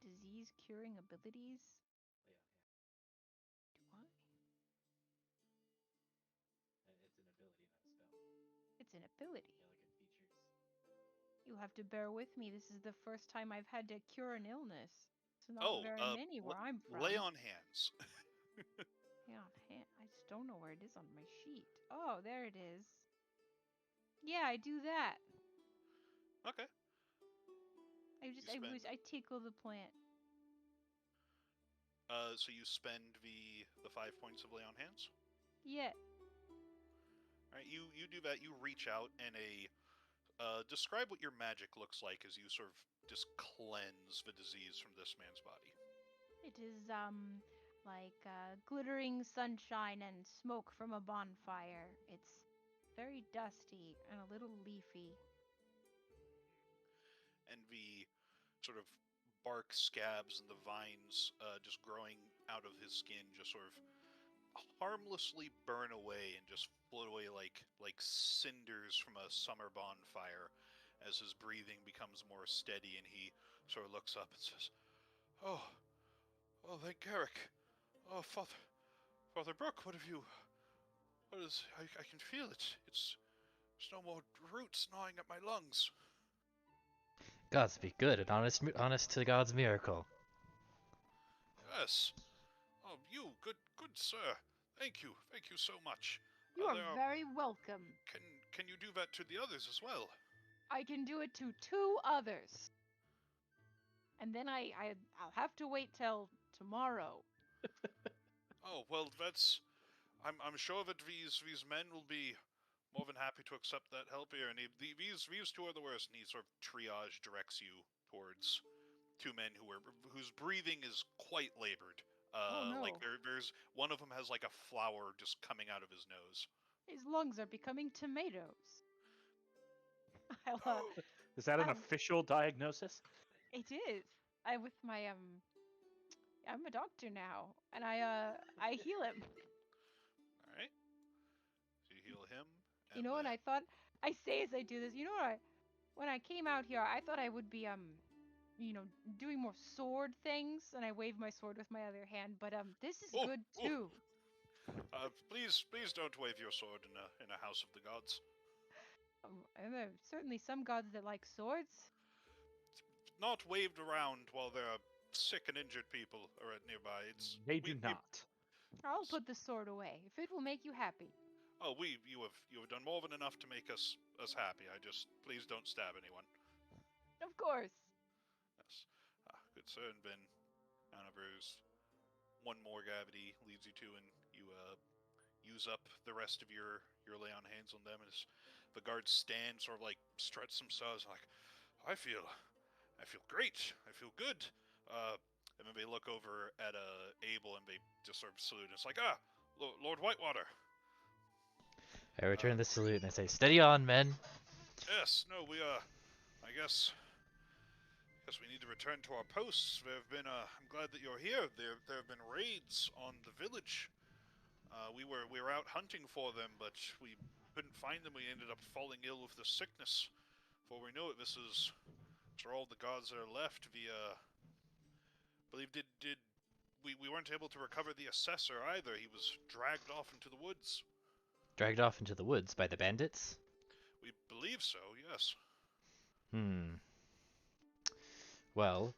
disease curing abilities? Do I? It's an ability. You have to bear with me. This is the first time I've had to cure an illness. It's not very many where I'm from. Lay on hands. Lay on hand. I just don't know where it is on my sheet. Oh, there it is. Yeah, I do that. Okay. I tickle the plant. So you spend the 5 points of lay on hands? Yeah. Alright, you do that, you reach out and describe what your magic looks like as you sort of just cleanse the disease from this man's body. It is like glittering sunshine and smoke from a bonfire. It's very dusty and a little leafy. And the sort of bark scabs and the vines just growing out of his skin just sort of harmlessly burn away and just float away like cinders from a summer bonfire as his breathing becomes more steady, and he sort of looks up and says, "Oh, thank Garrick. Oh, Father Brooke, what have you? What is? I can feel it. There's no more roots gnawing at my lungs." Gods be good, an honest to God's miracle. Yes. Oh, you good sir. Thank you so much. You are very welcome. Can you do that to the others as well? I can do it to 2 others. And then I'll have to wait till tomorrow. Oh well, I'm sure that these men will be more than happy to accept that help here. And these 2 are the worst. And he sort of triage directs you towards 2 men whose breathing is quite labored. Oh, no. Like there's one of them has like a flower just coming out of his nose. His lungs are becoming tomatoes. Is that an official diagnosis? It is. I with my I'm a doctor now, and I heal him. All right. So you heal him, and You know, and then I thought I say as I do this. You know what? When I came out here, I thought I would be you know, doing more sword things, and I wave my sword with my other hand. But this is oh, good oh, too. please don't wave your sword in a house of the gods. And there are certainly some gods that like swords. Not waved around while there are sick and injured people are nearby. It's They do we not. I'll put the sword away if it will make you happy. oh we you have done more than enough to make us happy. I just please don't stab anyone. Of course. Yes. Good sir, and then Annabrew's one more gravity leads you to, and you use up the rest of your lay on hands on them, and as the guards stand, sort of like stretch themselves, like I feel great, I feel good. And then they look over at Abel, and they just sort of salute. And it's like, Lord Whitewater. I return the salute and I say, "Steady on, men." Yes, no, I guess we need to return to our posts. There have been, I'm glad that you're here. There have been raids on the village. We were out hunting for them, but we couldn't find them. We ended up falling ill with the sickness. Before we knew it, these are all the gods that are left. Believe did we weren't able to recover the assessor either. He was dragged off into the woods. Dragged off into the woods by the bandits? We believe so, yes. Well,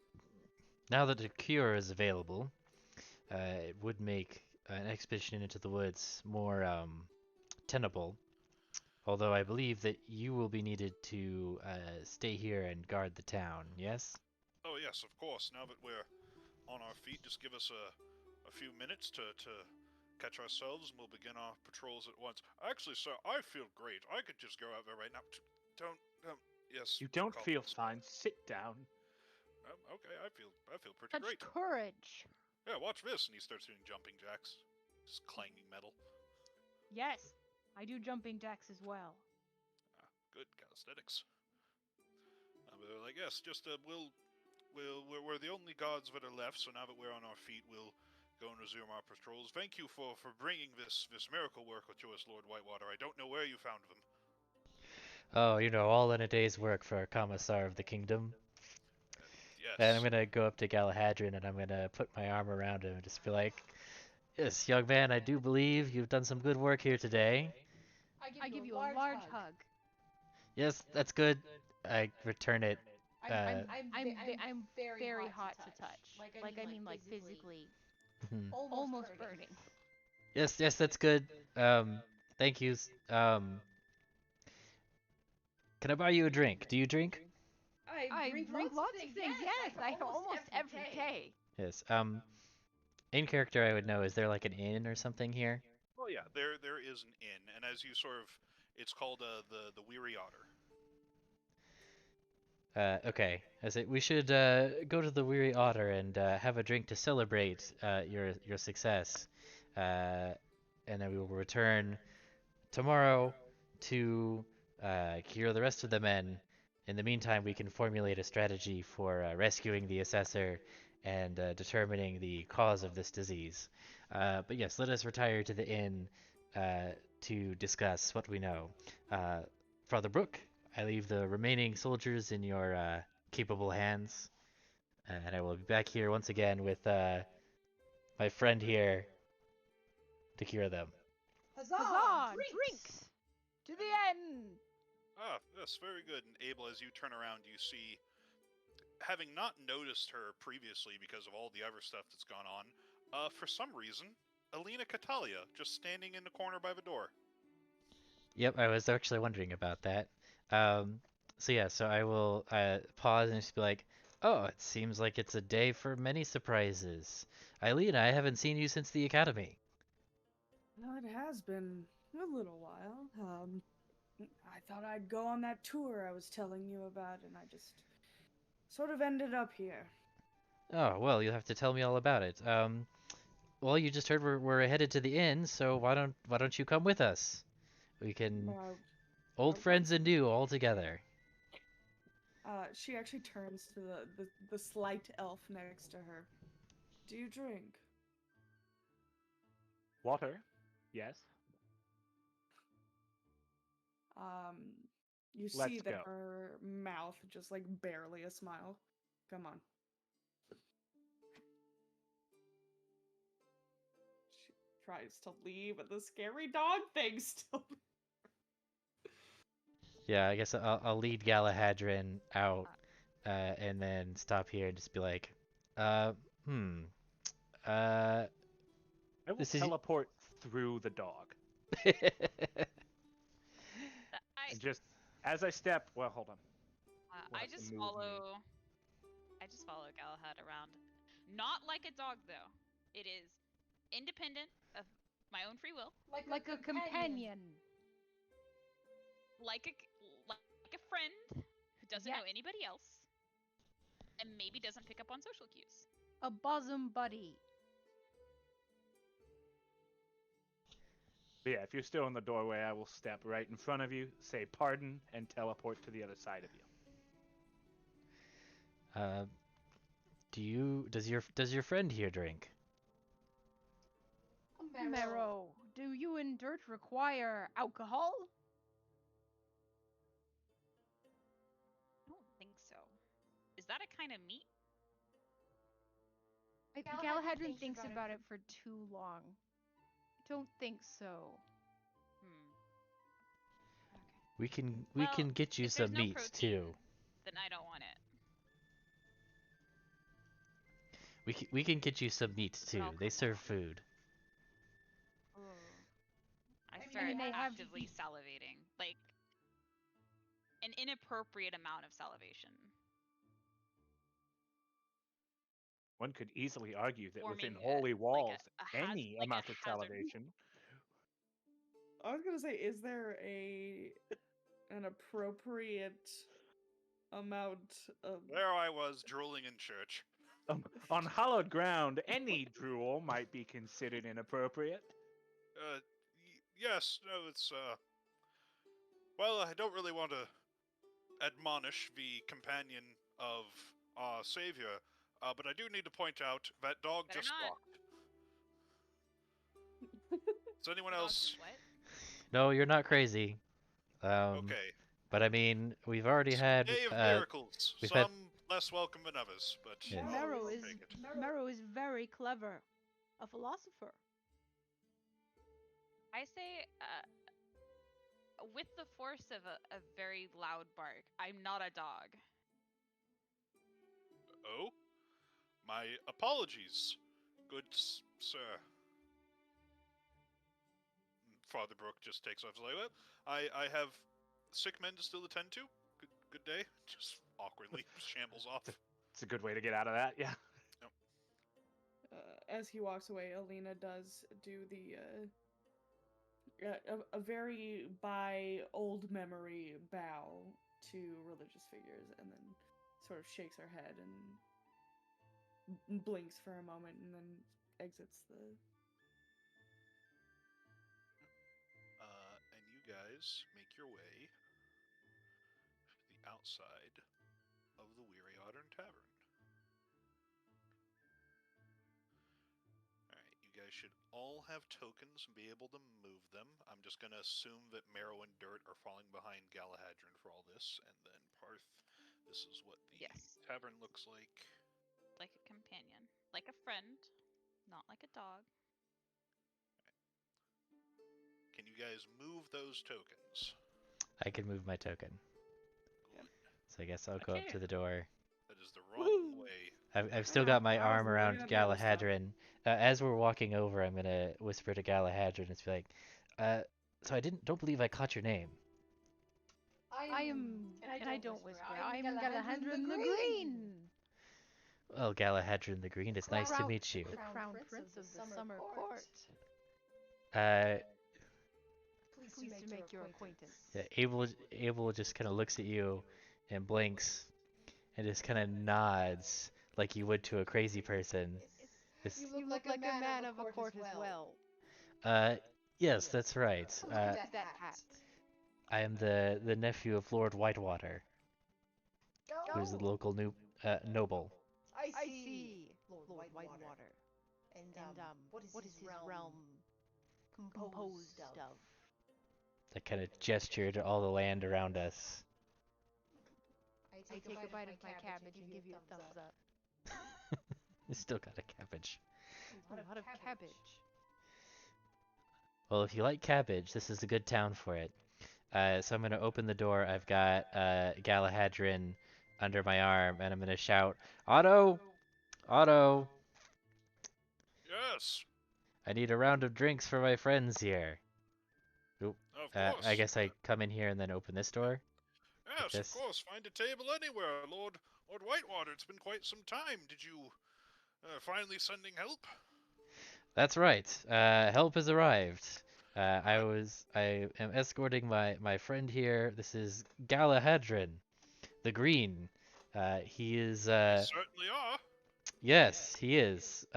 now that a cure is available, it would make an expedition into the woods more tenable. Although I believe that you will be needed to stay here and guard the town, yes? Oh yes, of course. Now that we're on our feet, just give us a few minutes to catch ourselves, and we'll begin our patrols at once. Actually, sir, I feel great. I could just go out there right now. Don't. Yes. You don't feel Collins. fine. Sit down. Okay, I feel pretty Such great. courage. Yeah, watch this, and he starts doing jumping jacks, just clanging metal. Yes, I do jumping jacks as well. Good calisthenics. But they're like, yes, just we're the only gods that are left. So now that we're on our feet, we'll go and resume our patrols. Thank you for bringing this miracle work to us, Lord Whitewater. I don't know where you found them. Oh, you know, all in a day's work for a commissar of the kingdom. Yes. And I'm gonna go up to Galahadrian and I'm gonna put my arm around him and just be like, "Yes, young man, I do believe you've done some good work here today." I give you a large hug. Yes, that's good. I return it. Uh, I'm very hot to touch. Like I mean, like physically, mhm. almost burning. Yes, yes, that's good. Thank you. Can I buy you a drink? Do you drink? I drink lots of things. Yes, I almost every day. Yes. In character, I would know. Is there like an inn or something here? Oh yeah, there is an inn, and as you sort of, it's called the Weary Otter. Okay. I say we should go to the Weary Otter and have a drink to celebrate your success, and then we will return tomorrow to cure the rest of the men. In the meantime, we can formulate a strategy for rescuing the assessor and determining the cause of this disease. But yes, let us retire to the inn to discuss what we know. Father Brooke, I leave the remaining soldiers in your capable hands, and I will be back here once again with my friend here to cure them. Huzzah! Drinks to the end. Yes, very good. And Abel, as you turn around, you see, having not noticed her previously because of all the other stuff that's gone on, for some reason, Alina Catalia just standing in the corner by the door. Yep, I was actually wondering about that. So yeah, so I will pause and just be like, "Oh, it seems like it's a day for many surprises. Eileen, I haven't seen you since the academy." Well, it has been a little while. I thought I'd go on that tour I was telling you about, and I just sort of ended up here. Oh, well, you'll have to tell me all about it. Well, you just heard we're headed to the inn, so why don't you come with us? We can old friends and new all together. She actually turns to the slight elf next to her. Do you drink? Water? Yes. You Let's see that go. her mouth just like barely a smile. Come on. She tries to leave, but the scary dog thing still. Yeah, I guess I'll lead Galahadrin out, and then stop here and just be like, uh, hmm, uh, I will this is. teleport through the dog. I And just as I step, well, hold on. We'll I have to just move me. follow. I just follow Galahad around. Not like a dog though. It is independent of my own free will, Like a companion. like a friend who doesn't Yeah. know anybody else, and maybe doesn't pick up on social cues. A bosom buddy. But yeah, if you're still in the doorway, I will step right in front of you, say pardon, and teleport to the other side of you. Does your friend here drink? Marrow, do you and Dirt require alcohol? I don't think so. Is that a kind of meat? Galahadrin thinks about it for too long. Don't think so. Okay. We Well, can get you if there's some no meats protein, too. then I don't want it. We can get you some meats But too. I'll They come serve along. food. I I start mean, they have- actively salivating, like an inappropriate amount of salivation. One could easily argue that within Forming holy walls, a any like a amount of hazard. salivation. I was gonna say, is there an appropriate amount of? There I was, drooling in church. On hallowed ground, any drool might be considered inappropriate. Yes, no, it's, well, I don't really want to admonish the companion of our savior, but I do need to point out that dog Better just not. walked. Does anyone The dog else? just what? No, you're not crazy. Okay. But I mean, we've already It's had a day of miracles. we've Some had- less welcome than others, but Yeah. I'll Marrow is take it. Marrow is very clever, a philosopher. I say, with the force of a very loud bark, I'm not a dog. Oh? My apologies, good sir. Father Brooke just takes off. He's like, well, I have sick men to still attend to. Good day. Just awkwardly shambles off. It's a good way to get out of that, yeah. As he walks away, Alina does do the a very by old memory bow to religious figures, and then sort of shakes her head and blinks for a moment, and then exits the. And you guys make your way to the outside of the Weary Ottern Tavern. Alright, you guys should all have tokens and be able to move them. I'm just gonna assume that Marrow and Dirt are falling behind Galahadrin for all this, and then Parth, this is what the Yes. tavern looks like. Like a companion. Like a friend. Not like a dog. Can you guys move those tokens? I can move my token. Good. So I guess I'll go up to the door. That is the wrong way. I've still know, got my I was arm around looking at the other stuff. Galahadrin. As we're walking over, I'm gonna whisper to Galahadrin and be like, so I don't believe I caught your name. I am, and I don't whisper. I'm Galahadrin the Green, Well, Galahadrin the Green, it's nice to meet you. the crown prince of the summer court. Pleased to make your acquaintance. Yeah, Abel just kind of looks at you and blinks and just kind of nods like you would to a crazy person. You look like a man of a court as well. Yes, that's right. Look at that hat. I am the nephew of Lord Whitewater, who's the local noble. I see, Lord Whitewater. And what is his realm composed of? I kind of gesture to all the land around us. I take a bite of my cabbage and give you a thumbs up. You still got a cabbage. A lot of cabbage. Well, if you like cabbage, this is a good town for it. So I'm going to open the door. I've got Galahadrin under my arm, and I'm going to shout, Otto! Otto! Yes, I need a round of drinks for my friends here. Oop. of I course. guess I come in here and then open this door. Yes, of this. course. Find a table anywhere, Lord Whitewater. It's been quite some time. Did you finally sending help? That's right. Help has arrived. I am escorting my friend here. This is Galahadrin, the Green. He is You certainly are. yes, he is.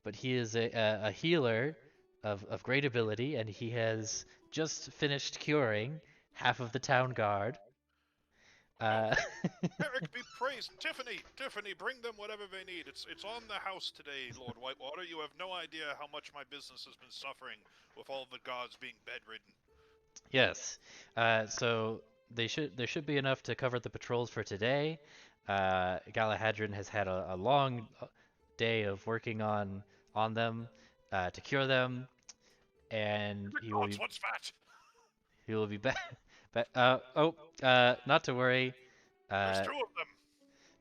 But he is a healer of great ability, and he has just finished curing half of the town guard. Oh, Eric be praised. Tiffany, bring them whatever they need. It's on the house today, Lord Whitewater. You have no idea how much my business has been suffering with all the gods being bedridden. Yes. So there should be enough to cover the patrols for today. Galahadrin has had a long day of working on them to cure them, and The gods, what's that? he will be back. Not to worry. There's Uh, two of them.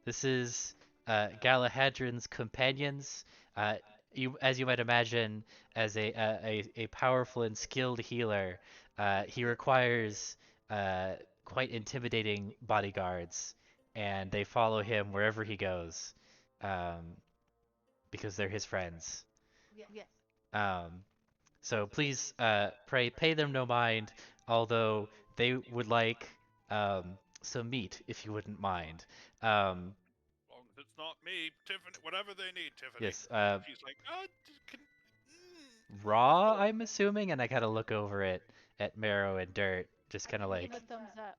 This is Galahadrin's companions. As you might imagine, as a powerful and skilled healer, he requires quite intimidating bodyguards, and they follow him wherever he goes, um, because they're his friends. Yes. Um, so please, pay them no mind, although they would like some meat, if you wouldn't mind. Um, As long as it's not me, Tiffany, whatever they need, Tiffany. yes, She's like, raw, I'm assuming, and I kind of look over at Marrow and Dirt, just kind of Give like, him a thumbs up.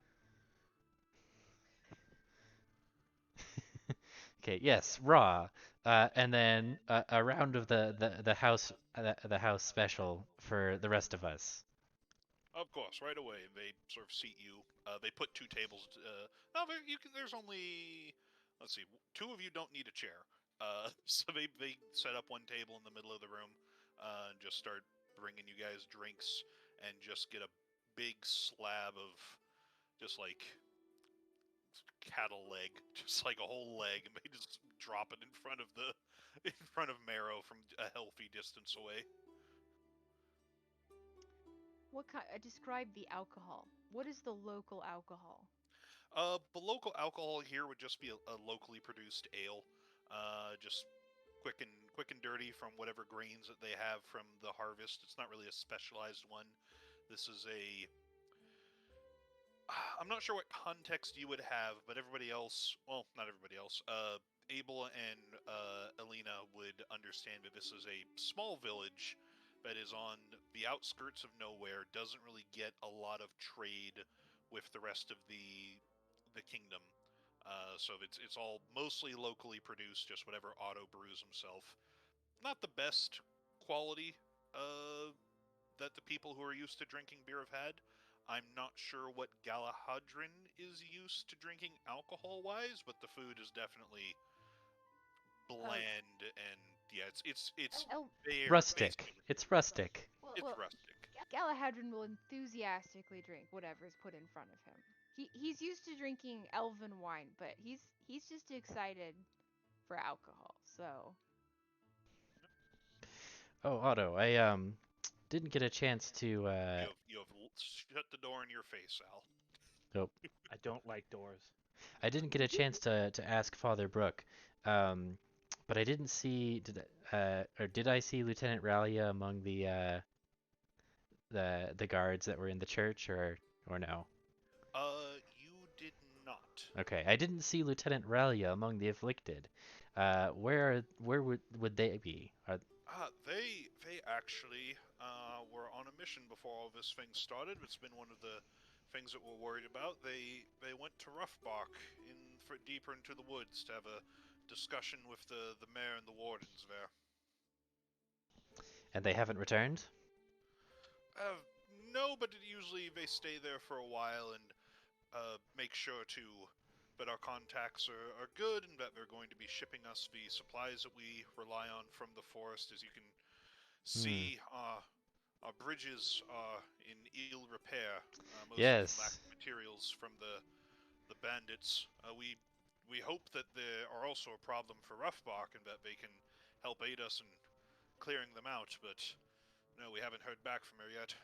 okay, yes, raw, and then a round of the house special for the rest of us. Of course, right away they sort of seat you. They put two tables. No, you can. There's only, let's see, two of you don't need a chair. So they set up one table in the middle of the room, and just start bringing you guys drinks, and just get a big slab of just like cattle leg, just like a whole leg, and they just drop it in front of Marrow from a healthy distance away. What kind? Describe the alcohol. What is the local alcohol? The local alcohol here would just be a locally produced ale, just quick and dirty from whatever grains that they have from the harvest. It's not really a specialized one. This is a. I'm not sure what context you would have, but everybody else, well, not everybody else. Abel and Alina would understand that this is a small village that is on the outskirts of nowhere. Doesn't really get a lot of trade with the rest of the kingdom. So it's all mostly locally produced, just whatever Otto brews himself. Not the best quality that the people who are used to drinking beer have had. I'm not sure what Galahadrin is used to drinking alcohol-wise, but the food is definitely bland and yeah, it's bare, Rustic. basically. It's rustic. It's Well, rustic. Galahadrin will enthusiastically drink whatever is put in front of him. He's used to drinking elven wine, but he's just excited for alcohol. So Oh, Otto, I didn't get a chance to You have shut the door in your face, Al. nope. I don't like doors. I didn't get a chance to ask Father Brook. But I didn't see did I see Lieutenant Ralia among the guards that were in the church or no? You did not. Okay, I didn't see Lieutenant Ralia among the afflicted. Where would they be? They actually were on a mission before all this thing started. It's been one of the things that we're worried about. They went to Roughbach deeper into the woods to have a discussion with the mayor and the wardens there. And they haven't returned? Uh, no, but usually they stay there for a while and make sure to that our contacts are good and that they're going to be shipping us the supplies that we rely on from the forest. As you can see, our bridges are in ill repair, mostly from lack Yes. of materials from the bandits. We hope that there are also a problem for Roughbark and that they can help aid us in clearing them out, but no, we haven't heard back from her yet.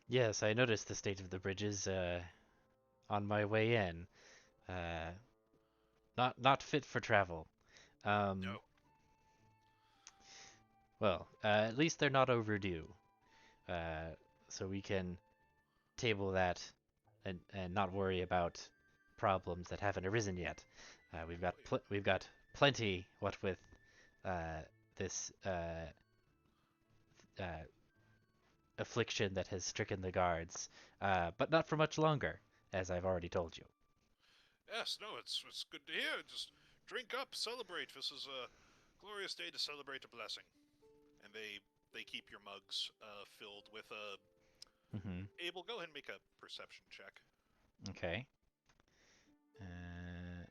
Yes, I noticed the state of the bridges on my way in. Uh, not fit for travel. Um, No. well, at least they're not overdue. Uh, so we can table that and not worry about problems that haven't arisen yet. We've got plenty. What with uh, this uh, affliction that has stricken the guards, but not for much longer, as I've already told you. Yes, no, it's good to hear. Just drink up, celebrate. This is a glorious day to celebrate a blessing. And they keep your mugs filled with a. Mm-hmm. Abel, go ahead and make a perception check. Okay. Uh,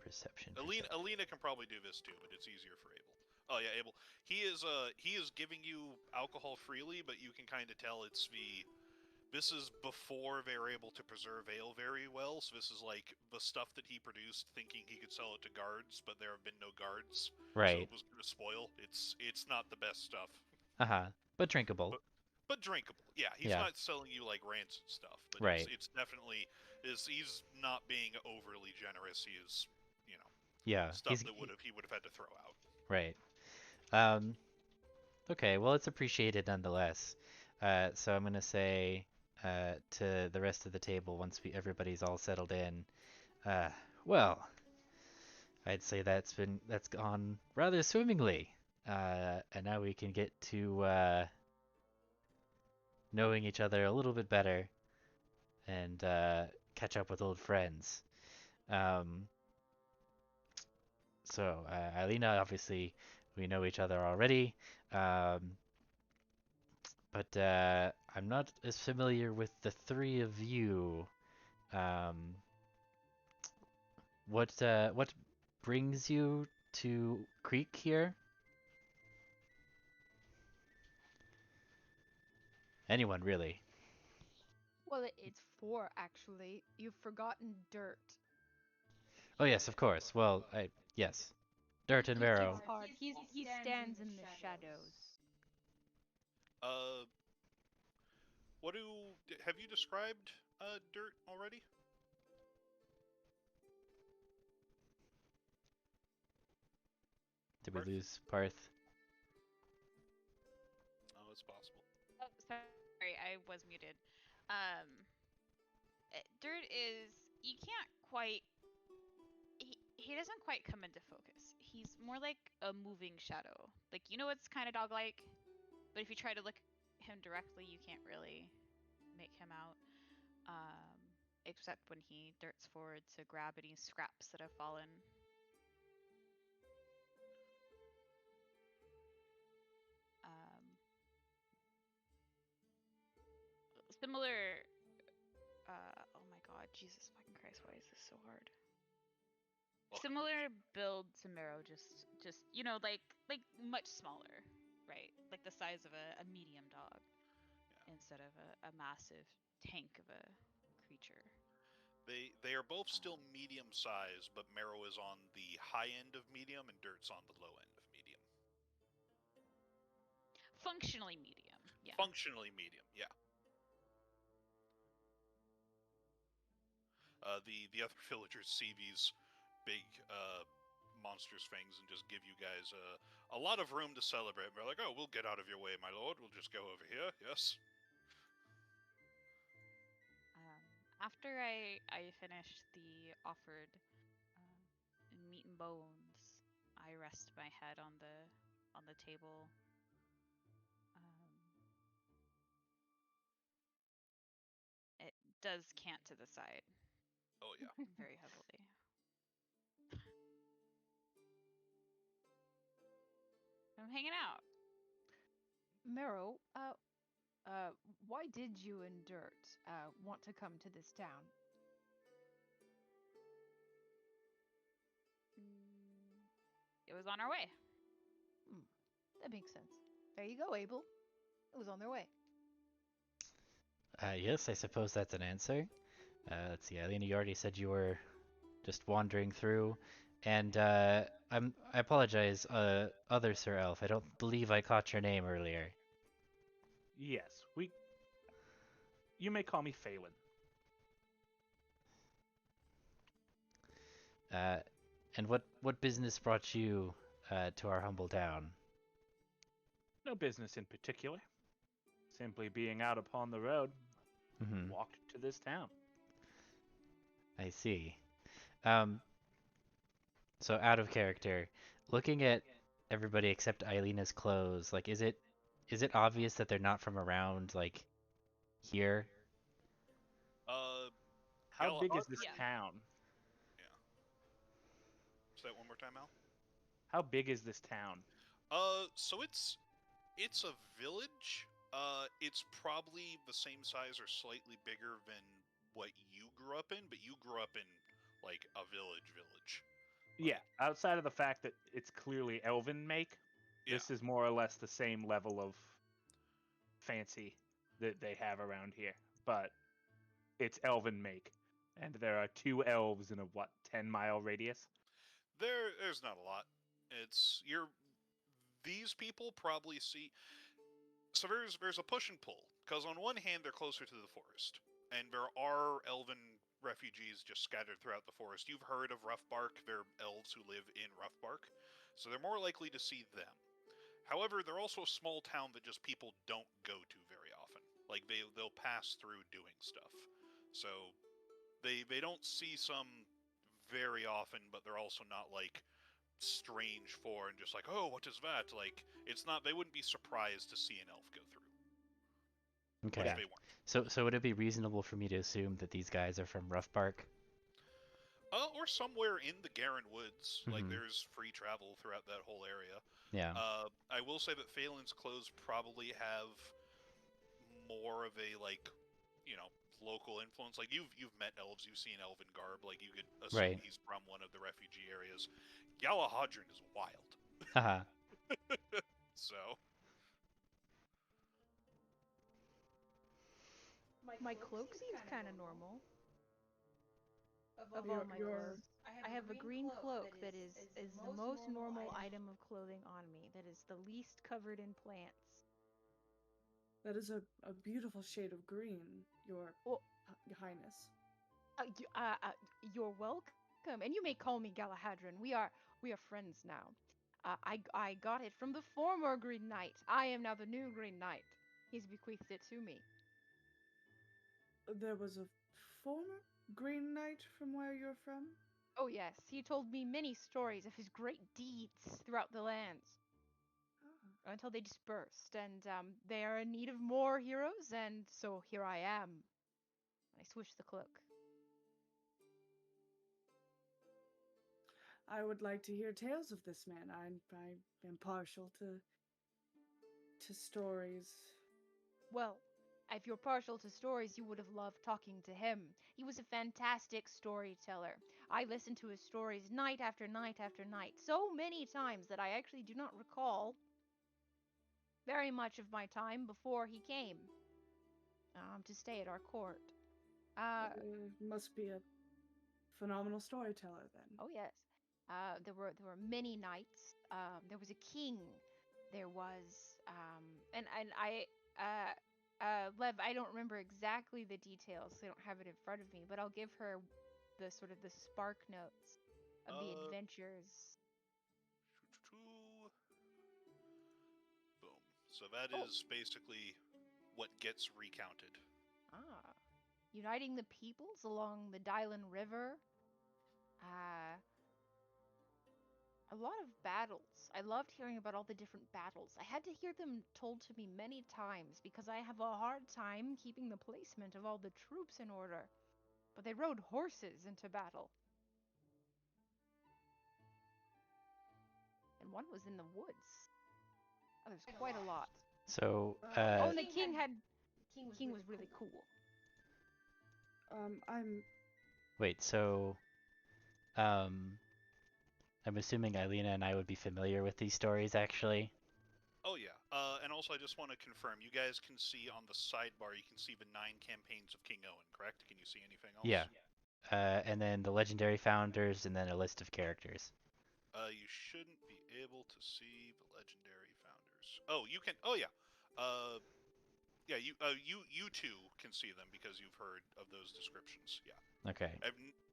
perception. Alina can probably do this too, but it's easier for Abel. Oh yeah, Abel. He is giving you alcohol freely, but you can kind of tell it's the. This is before they were able to preserve ale very well, so this is like the stuff that he produced, thinking he could sell it to guards, but there have been no guards, so Right. it was going to spoil. It's not the best stuff, Uh-huh. But drinkable. but but drinkable. Yeah, he's Yeah. not selling you like rancid stuff, but Right. it's definitely is he's not being overly generous. He is, you know, Yeah. stuff that he would have had to throw out. Right. Um. Okay. Well, it's appreciated nonetheless. So I'm gonna say to the rest of the table once everybody's all settled in. Uh. Well, I'd say that's gone rather swimmingly. And now we can get to knowing each other a little bit better and catch up with old friends. Um, so, Alina, obviously, we know each other already, um, but I'm not as familiar with the three of you. Um, what brings you to Creake here? Anyone, really? Well, it's four actually. You've forgotten Dirt. Oh, yes, of course. Well, yes. Dirt and He keeps Marrow. hard. He stands in the shadows. Uh, what do have you described dirt already? Did we Parth? lose Parth? Oh, it's possible. Oh, sorry, I was muted. Um, Dirt is you can't quite. He doesn't quite come into focus. He's more like a moving shadow. Like you know, it's kind of dog-like, but if you try to look at him directly, you can't really make him out. Um, except when he darts forward to grab any scraps that have fallen. Um, Similar. Oh my God, Jesus fucking Christ, why is this so hard? Welcome. Similar build to Marrow, just you know, like much smaller, right? Like the size of a medium dog Yeah. instead of a massive tank of a creature. They are both still Um, medium size, but Marrow is on the high end of medium and Dirt's on the low end of medium. Functionally medium, yeah. Functionally medium, yeah. The other villagers see these big monstrous fangs and just give you guys a lot of room to celebrate. They're like, "Oh, we'll get out of your way, my lord. We'll just go over here." Yes. Um, After I finish the offered meat and bones, I rest my head on the table. Um, it does cant to the side Oh yeah. very heavily. I'm hanging out. Mero, why did you and Dirt want to come to this town? It was on our way. Hmm, that makes sense. There you go, Abel. It was on their way. Yes, I suppose that's an answer. Let's see, Alina, you already said you were just wandering through, and I apologize, other Sir Elf. I don't believe I caught your name earlier. Yes, we. You may call me Phelan. Uh, and what business brought you to our humble town? No business in particular. Simply being out upon the road, Hmm. walked to this town. I see. Um, so out of character, looking at everybody except Eileen's clothes, like, is it obvious that they're not from around, like, here? Uh, How Gala. big is this Yeah. town? Yeah. Say that one more time, Al. How big is this town? So it's a village. It's probably the same size or slightly bigger than what you grew up in, but you grew up in like a village. Yeah, Like, outside of the fact that it's clearly elven make, yeah. this is more or less the same level of fancy that they have around here. But it's elven make. And there are 2 elves in a 10-mile radius? There's not a lot. It's you're these people probably see. So there's a push and pull because on one hand they're closer to the forest, and there are elven refugees just scattered throughout the forest. You've heard of Roughbark. They're elves who live in Roughbark, so they're more likely to see them. However, they're also a small town that just people don't go to very often. Like they'll pass through doing stuff, so they don't see some very often, but they're also not like strange for and just like, oh, what is that? Like, it's not. They wouldn't be surprised to see an elf go through, which Okay. they weren't. So would it be reasonable for me to assume that these guys are from Roughbark? Or somewhere in the Garen Woods. Like, Hmm. there's free travel throughout that whole area. Yeah. I will say that Phelan's clothes probably have more of a like, you know, local influence. Like you've met elves, you've seen elven garb. Like you could assume Right. he's from one of the refugee areas. Galahadran is wild, Haha. so My cloak seems kind of normal. Of Your all my your clothes, I have a green cloak that is the most normal item of clothing on me. That is the least covered in plants. that is a beautiful shade of green, your Well, highness. you're welcome, and you may call me Galahadran. We are friends now. I got it from the former Green Knight. I am now the new Green Knight. He's bequeathed it to me. There was a former Green Knight from where you're from? Oh yes, he told me many stories of his great deeds throughout the lands Ah. until they dispersed, and they are in need of more heroes, and so here I am. I swish the cloak. I would like to hear tales of this man. I am partial to stories. Well, if you're partial to stories, you would have loved talking to him. He was a fantastic storyteller. I listened to his stories night after night after night, so many times that I actually do not recall very much of my time before he came to stay at our court. Uh, Must be a phenomenal storyteller then. oh yes, there were many knights. There was a king. There was and Lev, I don't remember exactly the details. So I don't have it in front of me, but I'll give her the sort of the spark notes of the uh, adventures. boom. So that Oh, is basically what gets recounted. ah, uniting the peoples along the Dylan River. Uh, a lot of battles. I loved hearing about all the different battles. I had to hear them told to me many times because I have a hard time keeping the placement of all the troops in order. But they rode horses into battle, and one was in the woods. Oh, there's quite a lot. So, Oh, and the king was really cool. I'm wait, so, um, I'm assuming Eilina and I would be familiar with these stories, actually. Oh yeah. And also, I just want to confirm, you guys can see on the sidebar, you can see the 9 campaigns of King Owen, correct? Can you see anything else? Yeah. And then the legendary founders, and then a list of characters. You shouldn't be able to see the legendary founders. Oh, you can. Oh yeah. Yeah. You two can see them because you've heard of those descriptions. Yeah. Okay.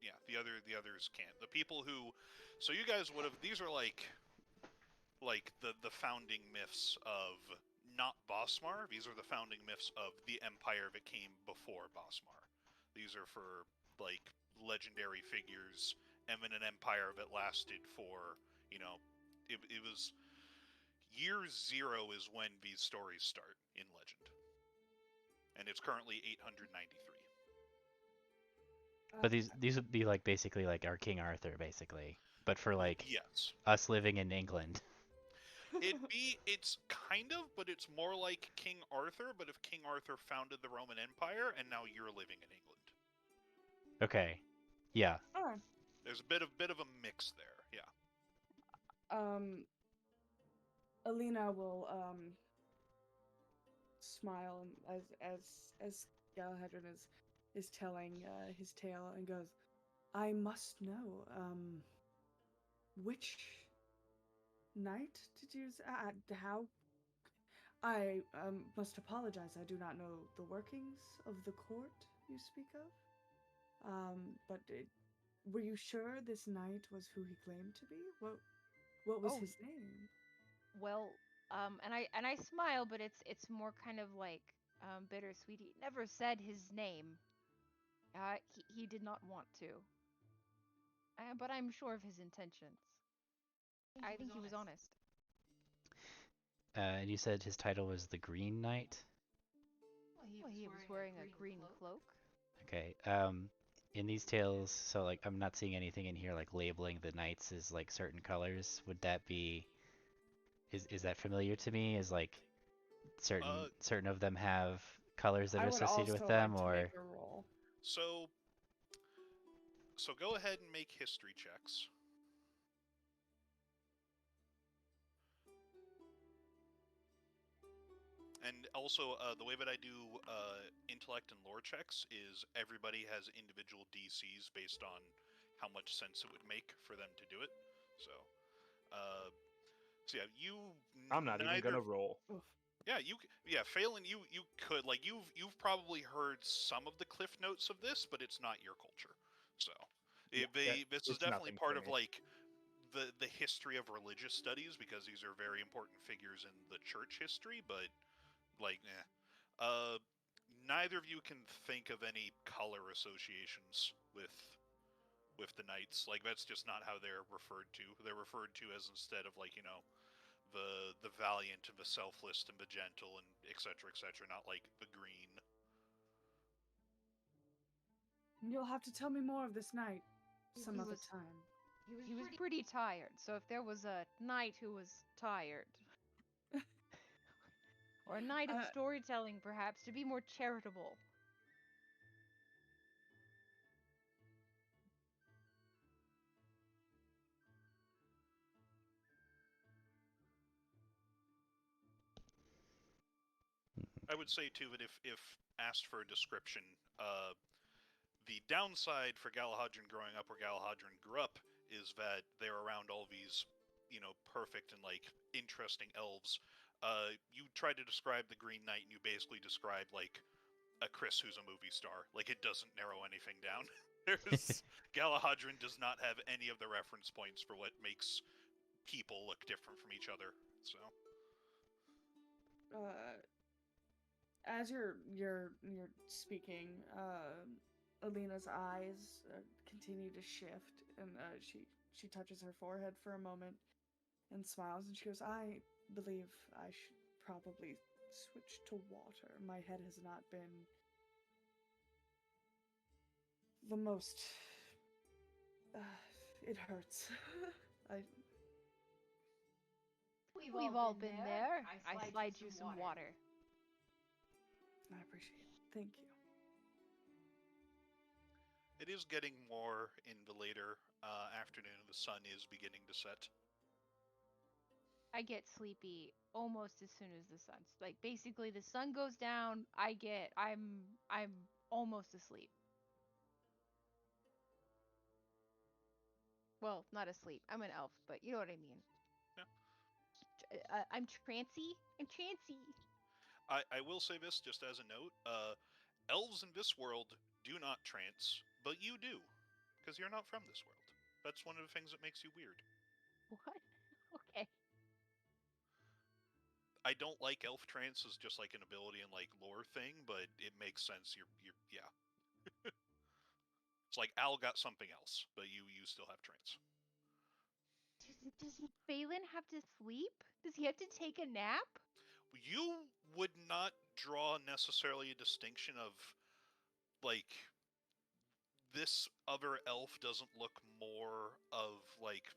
Yeah. The others can't. The people who. So you guys would have. These are like the founding myths of not Bosmar. These are the founding myths of the empire that came before Bosmar. These are for like legendary figures, and then an empire that lasted for it was year 0 is when these stories start in legend, and it's currently 893. But these would be like basically like our King Arthur, basically, but for like Yes. us living in England. It's kind of, but it's more like King Arthur, but if King Arthur founded the Roman Empire and now you're living in England. Okay. Yeah. alright. There's a bit of a mix there, yeah. Alina will smile as Galahadrin is telling his tale and goes, I must know, which night did you how I must apologize, I do not know the workings of the court you speak of. But were you sure this knight was who he claimed to be? What was Oh. his name? Well, and I smile, but it's more kind of like bittersweet. He never said his name. He did not want to. But I'm sure of his intentions. I think he was honest. And you said his title was the Green Knight? Well, he was wearing a green cloak. Okay. In these tales, so like I'm not seeing anything in here like labeling the knights as like certain colors. Would that be is that familiar to me? Is like certain of them have colors that I are would associated also with them, like to or make a roll. So go ahead and make history checks. And also, the way that I do intellect and lore checks is everybody has individual DCs based on how much sense it would make for them to do it. So, uh, yeah, you I'm not even neither. gonna roll. Oof. Yeah, Phelan, you could like you've probably heard some of the cliff notes of this, but it's not your culture. So, this is it's definitely nothing part for of me. like the history of religious studies because these are very important figures in the church history, but like, neither of you can think of any color associations with the knights. Like that's just not how they're referred to. They're referred to as instead of like the valiant and the selfless and the gentle and etc. etc. Not like the green. You'll have to tell me more of this night some He other was- time. He was pretty tired, so if there was a knight who was tired, or a knight of storytelling, perhaps, to be more charitable. I would say too that if asked for a description, the downside for Galahadrin growing up where Galahadrin grew up is that they're around all these, perfect and like interesting elves. You try to describe the Green Knight, and you basically describe like a Chris who's a movie star. Like it doesn't narrow anything down. There's Galahadrin does not have any of the reference points for what makes people look different from each other. So As you're speaking, Alina's eyes continue to shift, and she touches her forehead for a moment and smiles, and she goes, "I believe I should probably switch to water. My head has not been the most. It hurts. I We've all been there. I slide you some water. I appreciate it. Thank you. It is getting more in the later afternoon. The sun is beginning to set. I get sleepy almost as soon as the sun's like basically the sun goes down, I'm almost asleep. Well, not asleep. I'm an elf, but you know what I mean. Yeah. I'm trancy. I'm trancy. I will say this just as a note. Elves in this world do not trance, but you do, because you're not from this world. That's one of the things that makes you weird. What? Okay. I don't like elf trance as just like an ability and like lore thing, but it makes sense. You're yeah. It's like Al got something else, but you still have trance. Does Balin have to sleep? Does he have to take a nap? You would not draw necessarily a distinction of like this other elf doesn't look more of like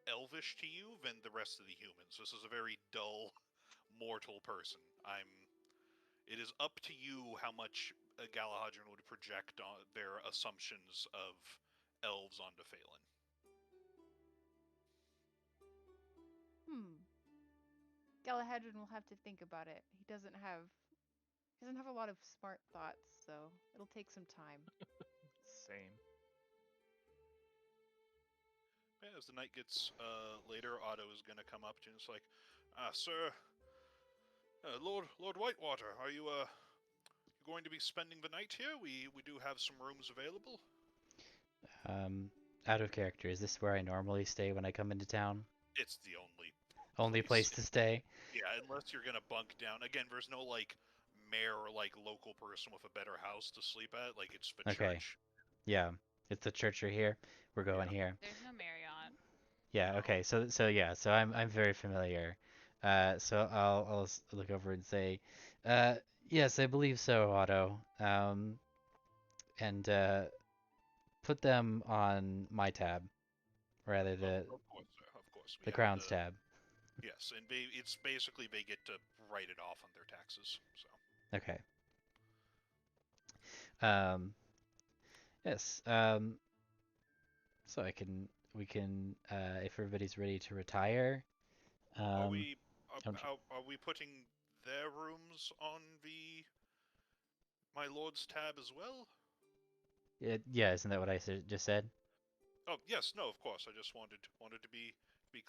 elvish to you than the rest of the humans. This is a very dull mortal person. It is up to you how much a Galahadran would project on their assumptions of elves onto Phelan. Galahadran will have to think about it. He doesn't have a lot of smart thoughts, so it'll take some time. Same. Yeah, as the night gets later, Otto is going to come up to you and it's like, sir, Lord Whitewater, are you going to be spending the night here? We do have some rooms available. Out of character, is this where I normally stay when I come into town? It's the only Place to stay? Yeah, unless you're gonna bunk down. Again, there's no like mayor or like local person with a better house to sleep at. Like it's the Okay. church. Yeah, it's the church are here. We're going here. There's no Marriott. Yeah. No. Okay. So yeah. So I'm very familiar. So I'll look over and say, yes, I believe so, Otto. And put them on my tab, rather Of course, sir. Of course. We the have Crown's tab. Yes, and it's basically they get to write it off on their taxes. So. Okay. Yes. So we can if everybody's ready to retire. Are we I'm are we putting their rooms on the my lord's tab as well? Yeah, isn't that what I just said? Oh yes, no, of course. I just wanted to be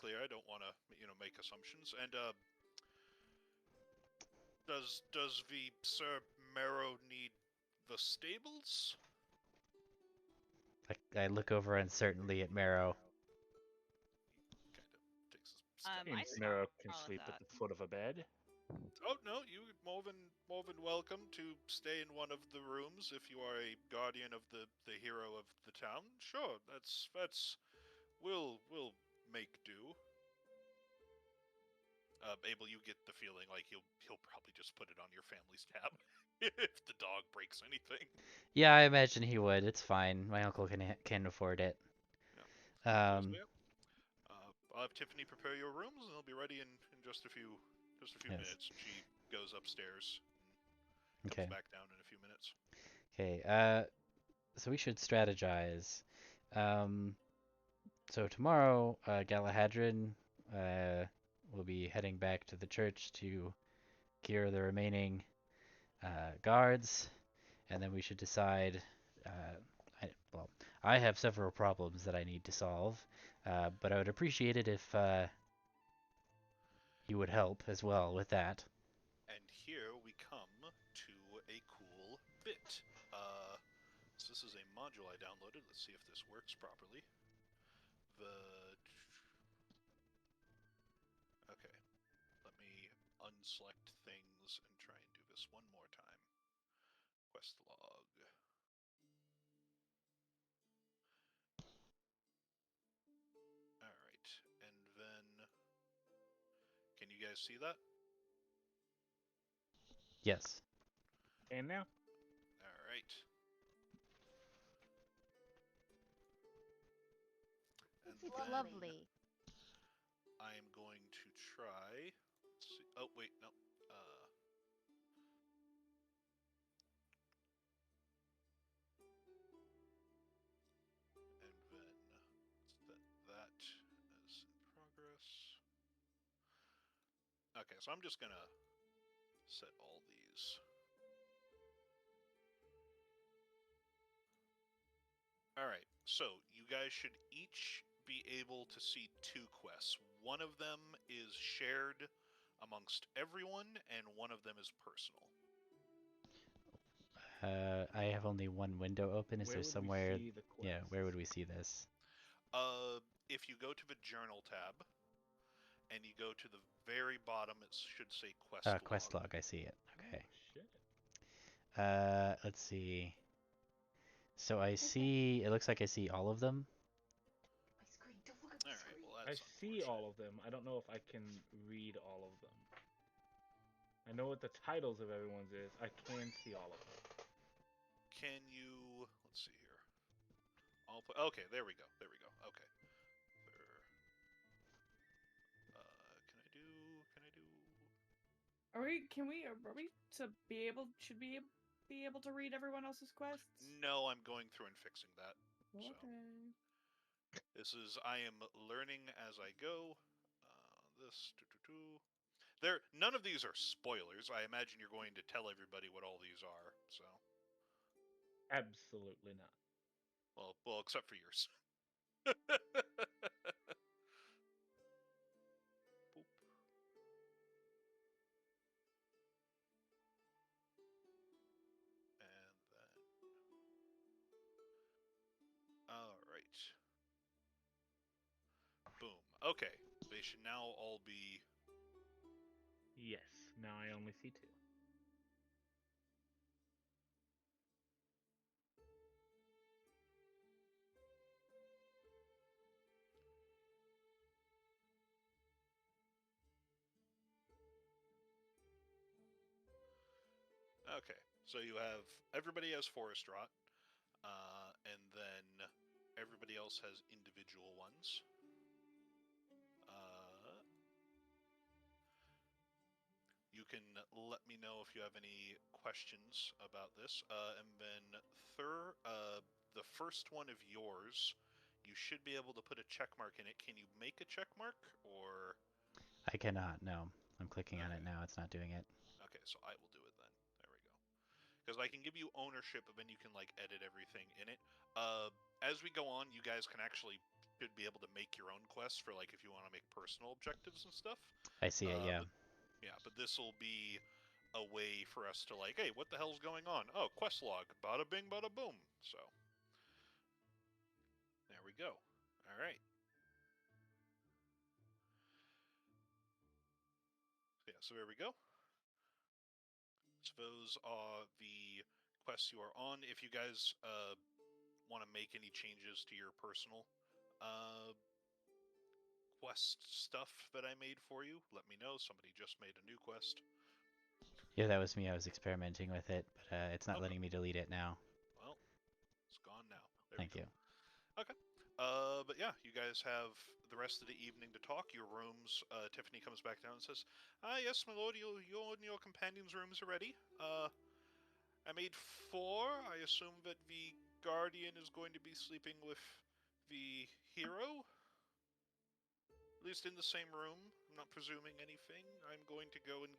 clear. I don't want to make assumptions. And does the Sir Marrow need the stables? I look over uncertainly at Marrow. Kind of takes a step. I Means Miro support can all of sleep that. at the foot of a bed. Oh no, you more than welcome to stay in one of the rooms if you are a guardian of the hero of the town. Sure, that's we'll make do. Abel, you get the feeling like he'll probably just put it on your family's tab if the dog breaks anything. Yeah, I imagine he would. It's fine. My uncle can afford it. Yeah. I'll have Tiffany prepare your rooms, and they'll be ready in just a few Yes. minutes. And she goes upstairs and Okay. comes back down in a few minutes. Okay. So we should strategize. So tomorrow, Galahadran will be heading back to the church to gear the remaining guards, and then we should decide. I have several problems that I need to solve, but I would appreciate it if you would help as well with that. And here we come to a cool bit. So this is a module I downloaded. Let's see if this works properly. Okay, let me unselect things and try and do this one more time. Quest log. Alright, and then... Can you guys see that? Yes. And now? Alright. And It's then lovely. I am going to try. Let's see. Oh wait, no. And then set that as in progress. Okay, so I'm just gonna set all these. Alright, so you guys should each be able to see 2 quests. One of them is shared amongst everyone, and one of them is personal. I have only one window open. Is Where there would somewhere? we see the Yeah, where quests? would we see this? If you go to the journal tab, and you go to the very bottom, it should say quest log. Quest log. I see it. Okay. Oh, shit. Let's see. So I see. It looks like I see all of them. My screen. Don't look at my Alright, screen. well I that's see all of them. I don't know if I can read all of them. I know what the titles of everyone's is. I can see all of them. Can you... let's see here. Okay, there we go. There we go. Okay. Can I do... Are we to be able should we be able to read everyone else's quests? No, I'm going through and fixing that. Okay. This is... I am learning as I go. None of these are spoilers. I imagine you're going to tell everybody what all these are, so... Absolutely not. Well, except for yours. Boop. And then... Alright. Boom. Okay. They should now all be... Yes. Now I only see 2. Okay. So you have... everybody has forest rot. And then everybody else has individual ones. You can let me know if you have any questions about this. And then the first one of yours, you should be able to put a check mark in it. Can you make a check mark, or... I cannot. No. I'm clicking on it Okay. now. It's not doing it. Okay, so I will do it then. There we go. Because I can give you ownership, and then you can like edit everything in it. As we go on, you guys can actually should be able to make your own quests for like if you want to make personal objectives and stuff. I see it. Yeah. But this will be a way for us to like, hey, what the hell's going on? Oh, quest log. Bada bing, bada boom. So there we go. All right. Yeah. So there we go. So those are the quests you are on. If you guys want to make any changes to your personal quest stuff that I made for you, let me know. Somebody just made a new quest. Yeah, that was me. I was experimenting with it, but it's not Okay. letting me delete it now. Well, it's gone now. There Thank we you. go. Okay. But yeah, you guys have the rest of the evening to talk. Your rooms, Tiffany comes back down and says, yes, my lord, you and your companion's rooms are ready. I made 4. I assume that the guardian is going to be sleeping with the hero? At least in the same room. I'm not presuming anything. I'm going to go and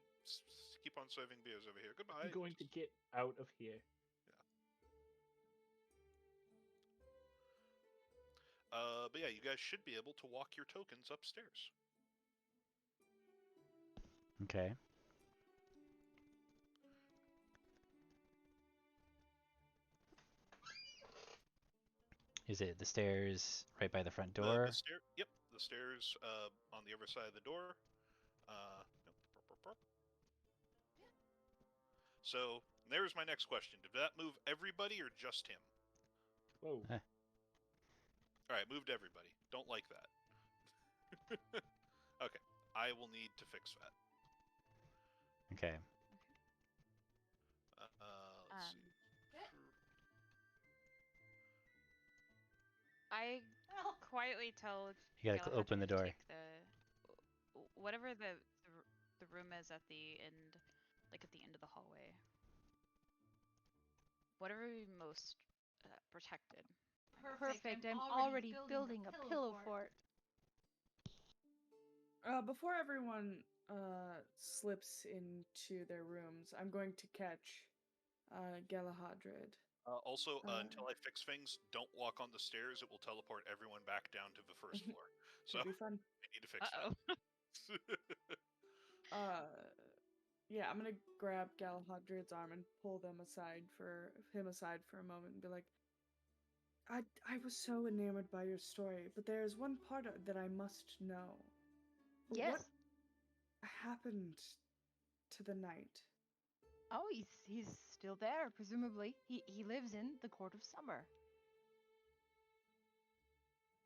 keep on serving beers over here. Goodbye. I'm going to get out of here. But yeah, you guys should be able to walk your tokens upstairs. Okay. Is it the stairs right by the front door? Yep, the stairs on the other side of the door. So there's my next question. Did that move everybody or just him? Whoa. Alright, moved everybody. Don't like that. Okay, I will need to fix that. Okay. Let's see. I quietly tell You gotta Galahad open the to door. take the. whatever the room is at the end, like at the end of the hallway. Whatever would be most protected. Perfect. I'm already building a pillow fort. Before everyone slips into their rooms, I'm going to catch Galahadrid. Also, until I fix things, don't walk on the stairs. It will teleport everyone back down to the first floor. So Should be fun. I need to fix Uh-oh. that. Yeah, I'm gonna grab Galahadrid's arm and pull him aside for a moment and be like, I was so enamored by your story, but there is one part that I must know. Yes. What happened to the knight? Oh, he's still there, presumably. He lives in the Court of Summer.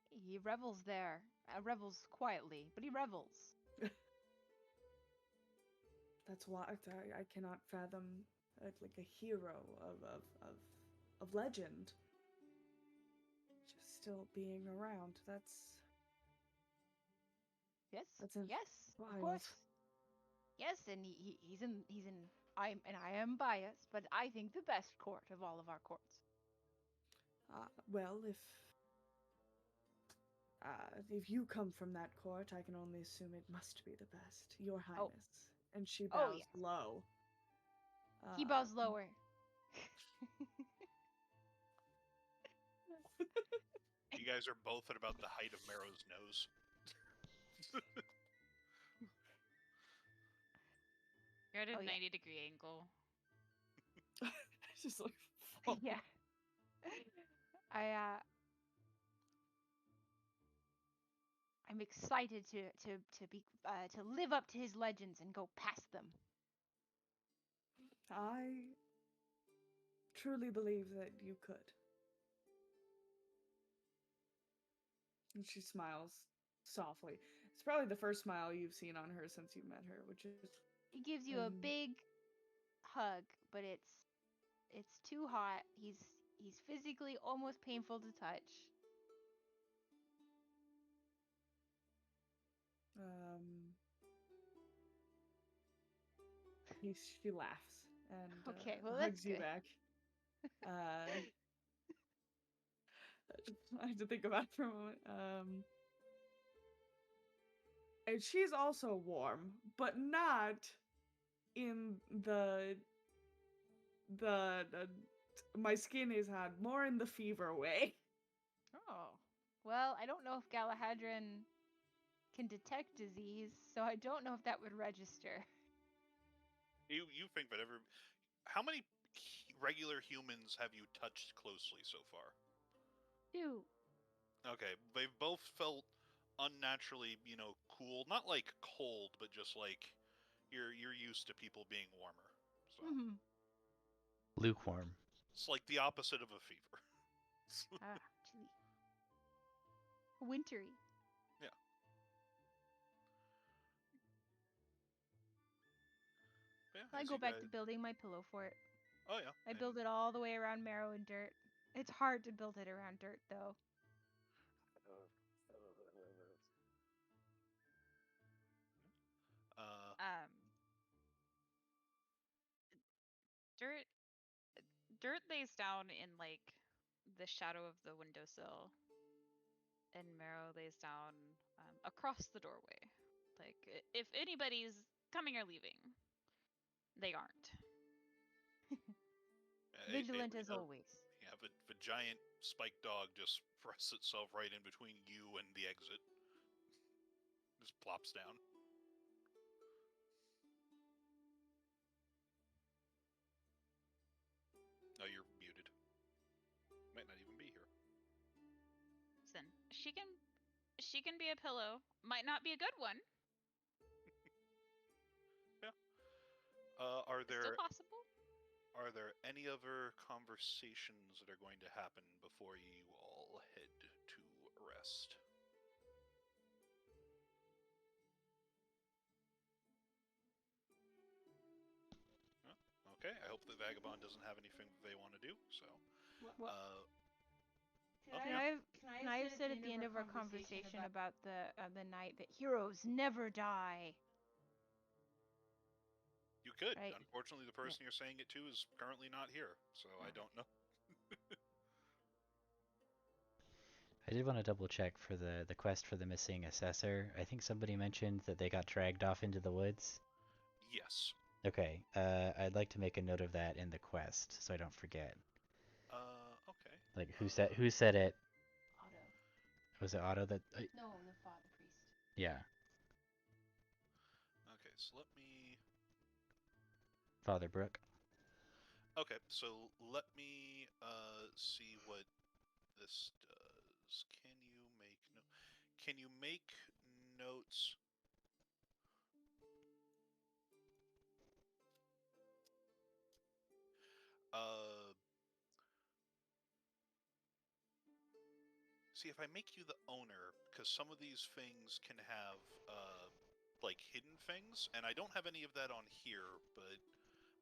He revels there. Revels quietly, but he revels. That's why I cannot fathom like a hero of legend just still being around. Yes. That's Yes. Of wild. course. Yes, and he's in I am biased, but I think the best court of all of our courts. Well, if you come from that court, I can only assume it must be the best, Your Highness. And she bows yes. low. He bows lower. You guys are both at about the height of Marrow's nose. You're at a Oh, yeah. 90-degree angle. It's just like, Yeah. I'm excited to live up to his legends and go past them. I truly believe that you could. And she smiles softly. It's probably the first smile you've seen on her since you met her, which is He gives you a big hug, but it's too hot. He's physically almost painful to touch. She laughs and Okay, well, hugs that's you good. back. I had to think about it for a moment. And she's also warm, but not in the my skin is hot, more in the fever way. Oh. Well, I don't know if Galahadrin can detect disease, so I don't know if that would register. You think that how many regular humans have you touched closely so far? 2. Okay, they've both felt unnaturally, cool. Not like cold, but just like you're used to people being warmer. So Mm-hmm. Lukewarm. it's like the opposite of a fever. Chilly. Wintry. Yeah. Yeah, I as go you back guys- to building my pillow fort. Oh yeah. I and- build it all the way around marrow and dirt. It's hard to build it around dirt, though. Uh, Dirt lays down in like the shadow of the windowsill, and Marrow lays down across the doorway. Like if anybody's coming or leaving, they aren't. Vigilant as always. Yeah, the giant spiked dog just thrusts itself right in between you and the exit. Just plops down. Oh, you're muted. Might not even be here. Listen, she can be a pillow. Might not be a good one. Yeah. Still possible. Are there any other conversations that are going to happen before you all head to rest? Okay, I hope the Vagabond doesn't have anything that they want to do, so... What? oh, Can yeah. I And I have said at the end of our conversation about the night that heroes never die. You could. Right. Unfortunately, the person you're saying it to is currently not here, so I don't know. I did want to double check for the quest for the missing assessor. I think somebody mentioned that they got dragged off into the woods. Yes. Okay, I'd like to make a note of that in the quest so I don't forget. Okay. Like who said it? Otto. Was it Otto that? No, the father priest. Yeah, Okay, so let me... Father Brook. Okay, so let me see what this does. Can you make notes? See, if I make you the owner, because some of these things can have like hidden things, and I don't have any of that on here, but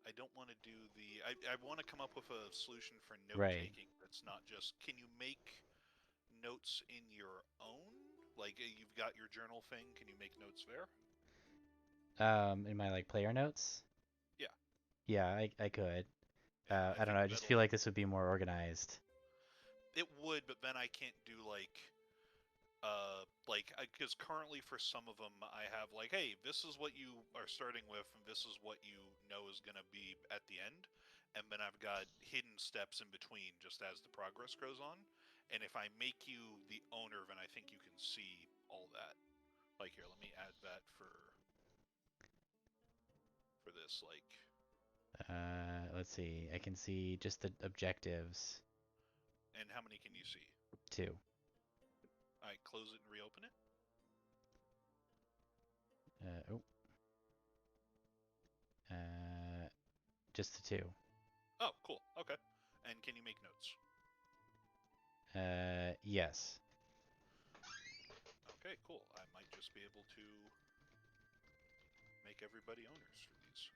I don't want to do the. I want to come up with a solution for note Right. taking that's not just. Can you make notes in your own? Like you've got your journal thing. Can you make notes there? In my like player notes. Yeah. Yeah, I could. And I don't know. think I just feel like this would be more organized. it would, but then I can't do like because currently for some of them I have like, hey, this is what you are starting with, and this is what you know is going to be at the end, and then I've got hidden steps in between just as the progress goes on. And if I make you the owner, then I think you can see all that. Like here, let me add that for this. Like, Let's see. I can see just the objectives. and how many can you see? 2. All right, close it and reopen it. Oh. Just the 2. Oh, cool. Okay. And can you make notes? Yes. Okay, cool. I might just be able to make everybody owners for these.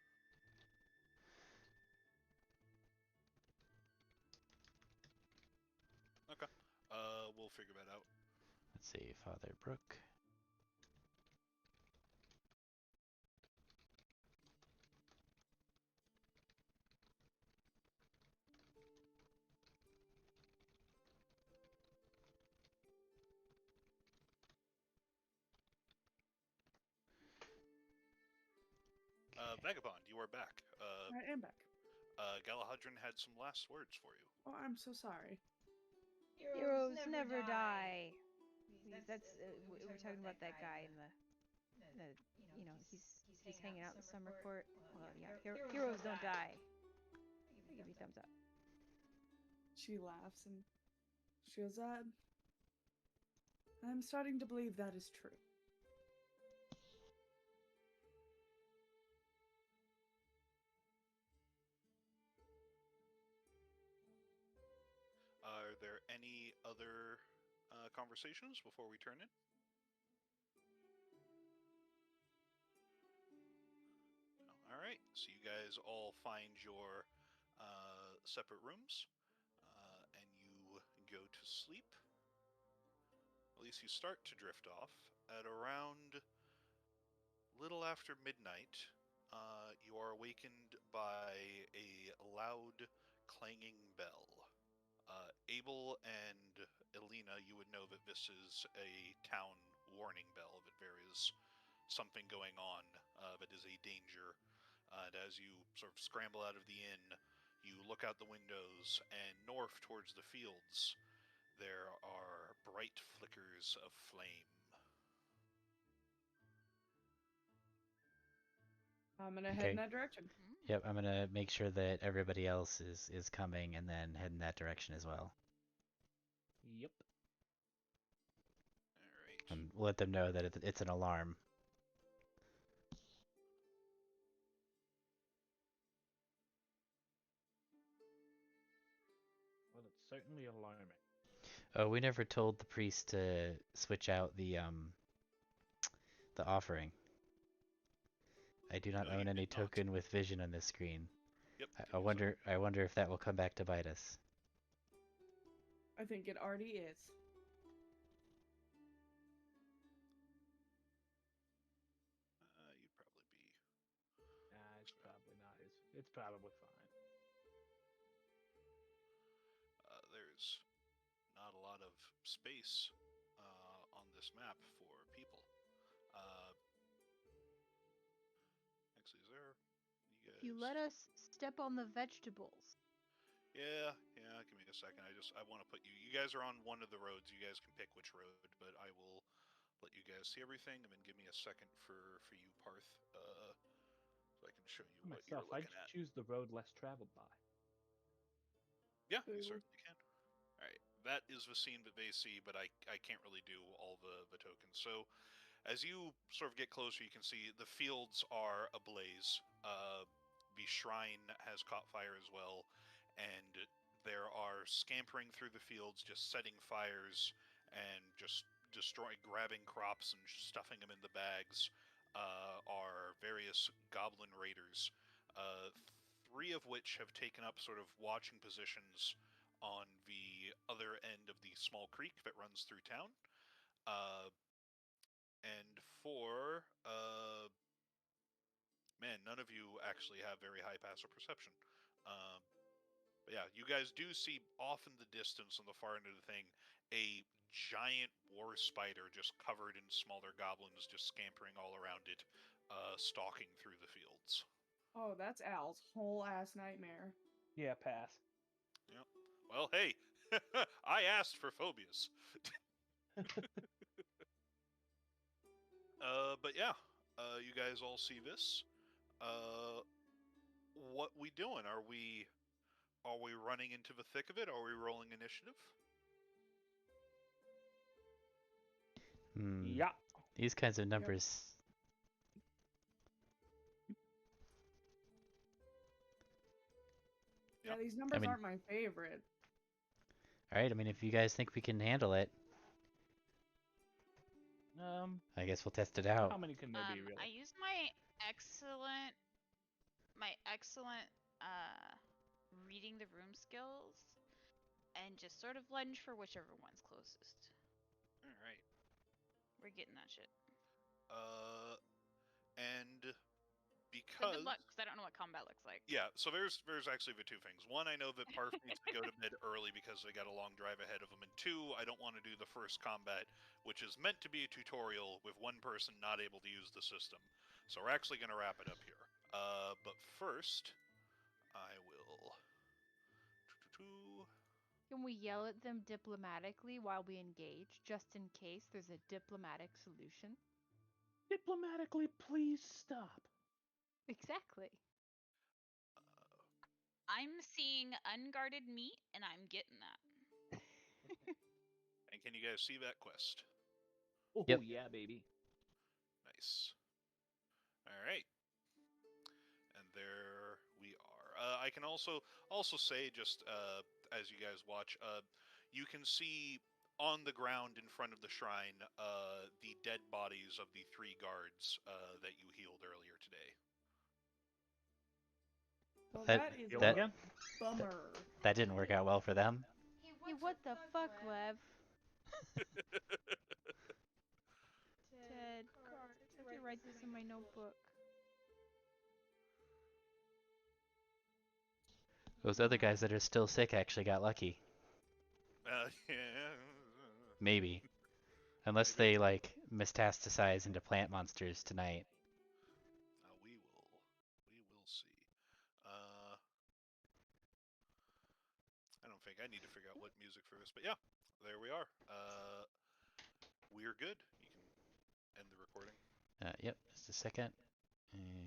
Okay. We'll figure that out. Let's see, Father Brook. Vagabond, you are back. I am back. Galahadron had some last words for you. Oh, I'm so sorry. Heroes never die. That's we're talking about that guy in the you know he's hanging out in the summer court. Well, yeah, heroes don't die. I give you a thumbs up. She laughs and she goes, I'm starting to believe that is true. Are there any other conversations before we turn in? No. All right. So you guys all find your separate rooms, and you go to sleep. At least you start to drift off at around little after midnight. You are awakened by a loud clanging bell. Abel and Elena, you would know that this is a town warning bell, that there is something going on, that is a danger. And as you sort of scramble out of the inn, you look out the windows, and north towards the fields, there are bright flickers of flame. I'm gonna head in that direction. Yep, I'm gonna make sure that everybody else is coming and then head in that direction as well. Yep. All right. And let them know that it's an alarm. Well, it's certainly alarming. Oh, we never told the priest to switch out the offering. I do not No, you own any did not. token with vision on this screen. Yep. I wonder if that will come back to bite us. I think it already is. probably fine. There's not a lot of space on this map for people. Actually, is there? You guys? If you let us step on the vegetables. Yeah. Give me a second. I want to put you. You guys are on one of the roads. You guys can pick which road, but I will let you guys see everything, and then give me a second for you, Parth, so I can show you what you're Myself, I'd looking at. choose the road less traveled by. Yeah, you Ooh. certainly can. All right, that is Vasine Vivasi, but I can't really do all the tokens. So as you sort of get closer, you can see the fields are ablaze. The shrine has caught fire as well, and there are scampering through the fields, just setting fires and just grabbing crops and stuffing them in the bags. Are various goblin raiders, uh, three of which have taken up sort of watching positions on the other end of the small creek that runs through town. And four, man, none of you actually have very high passive perception. But yeah, you guys do see off in the distance on the far end of the thing a giant war spider just covered in smaller goblins just scampering all around it, stalking through the fields. Oh, that's Al's whole ass nightmare. Yeah, pass. Yep. Well, hey, I asked for phobias. But yeah, you guys all see this. What we doing? Are we running into the thick of it? Are we rolling initiative? Yeah. These kinds of numbers. Yeah, these numbers mean- aren't my favorite. All right. I mean, if you guys think we can handle it, I guess we'll test it out. How many can there be, really? I used my excellent reading the room skills and just sort of lunge for whichever one's closest. All right. We're getting that shit. And But because good luck, because I don't know what combat looks like. yeah, so there's actually the two things. One, I know that Parth needs to go to bed early because they got a long drive ahead of them, and two, I don't want to do the first combat, which is meant to be a tutorial with one person not able to use the system. So we're actually going to wrap it up here. But first, I will. Can we yell at them diplomatically while we engage, just in case there's a diplomatic solution? Diplomatically, please stop. Exactly. I'm seeing unguarded meat, and I'm getting that. And can you guys see that quest? Oh, Yep. yeah, baby. Nice. All right. And there we are. I can also say, just as you guys watch, you can see on the ground in front of the shrine the dead bodies of the three guards that you healed earlier today. Well, That- that is that- a bummer. That didn't work out well for them. Hey, what the fuck, Lev? Dead guards. I have to write this in my notebook. Those other guys that are still sick actually got lucky. Yeah. Maybe. Unless they, like, metastasize into plant monsters tonight. We will see. I don't think I need to figure out what music for this, but yeah, there we are. We're good. You can end the recording. Yep, just a second. And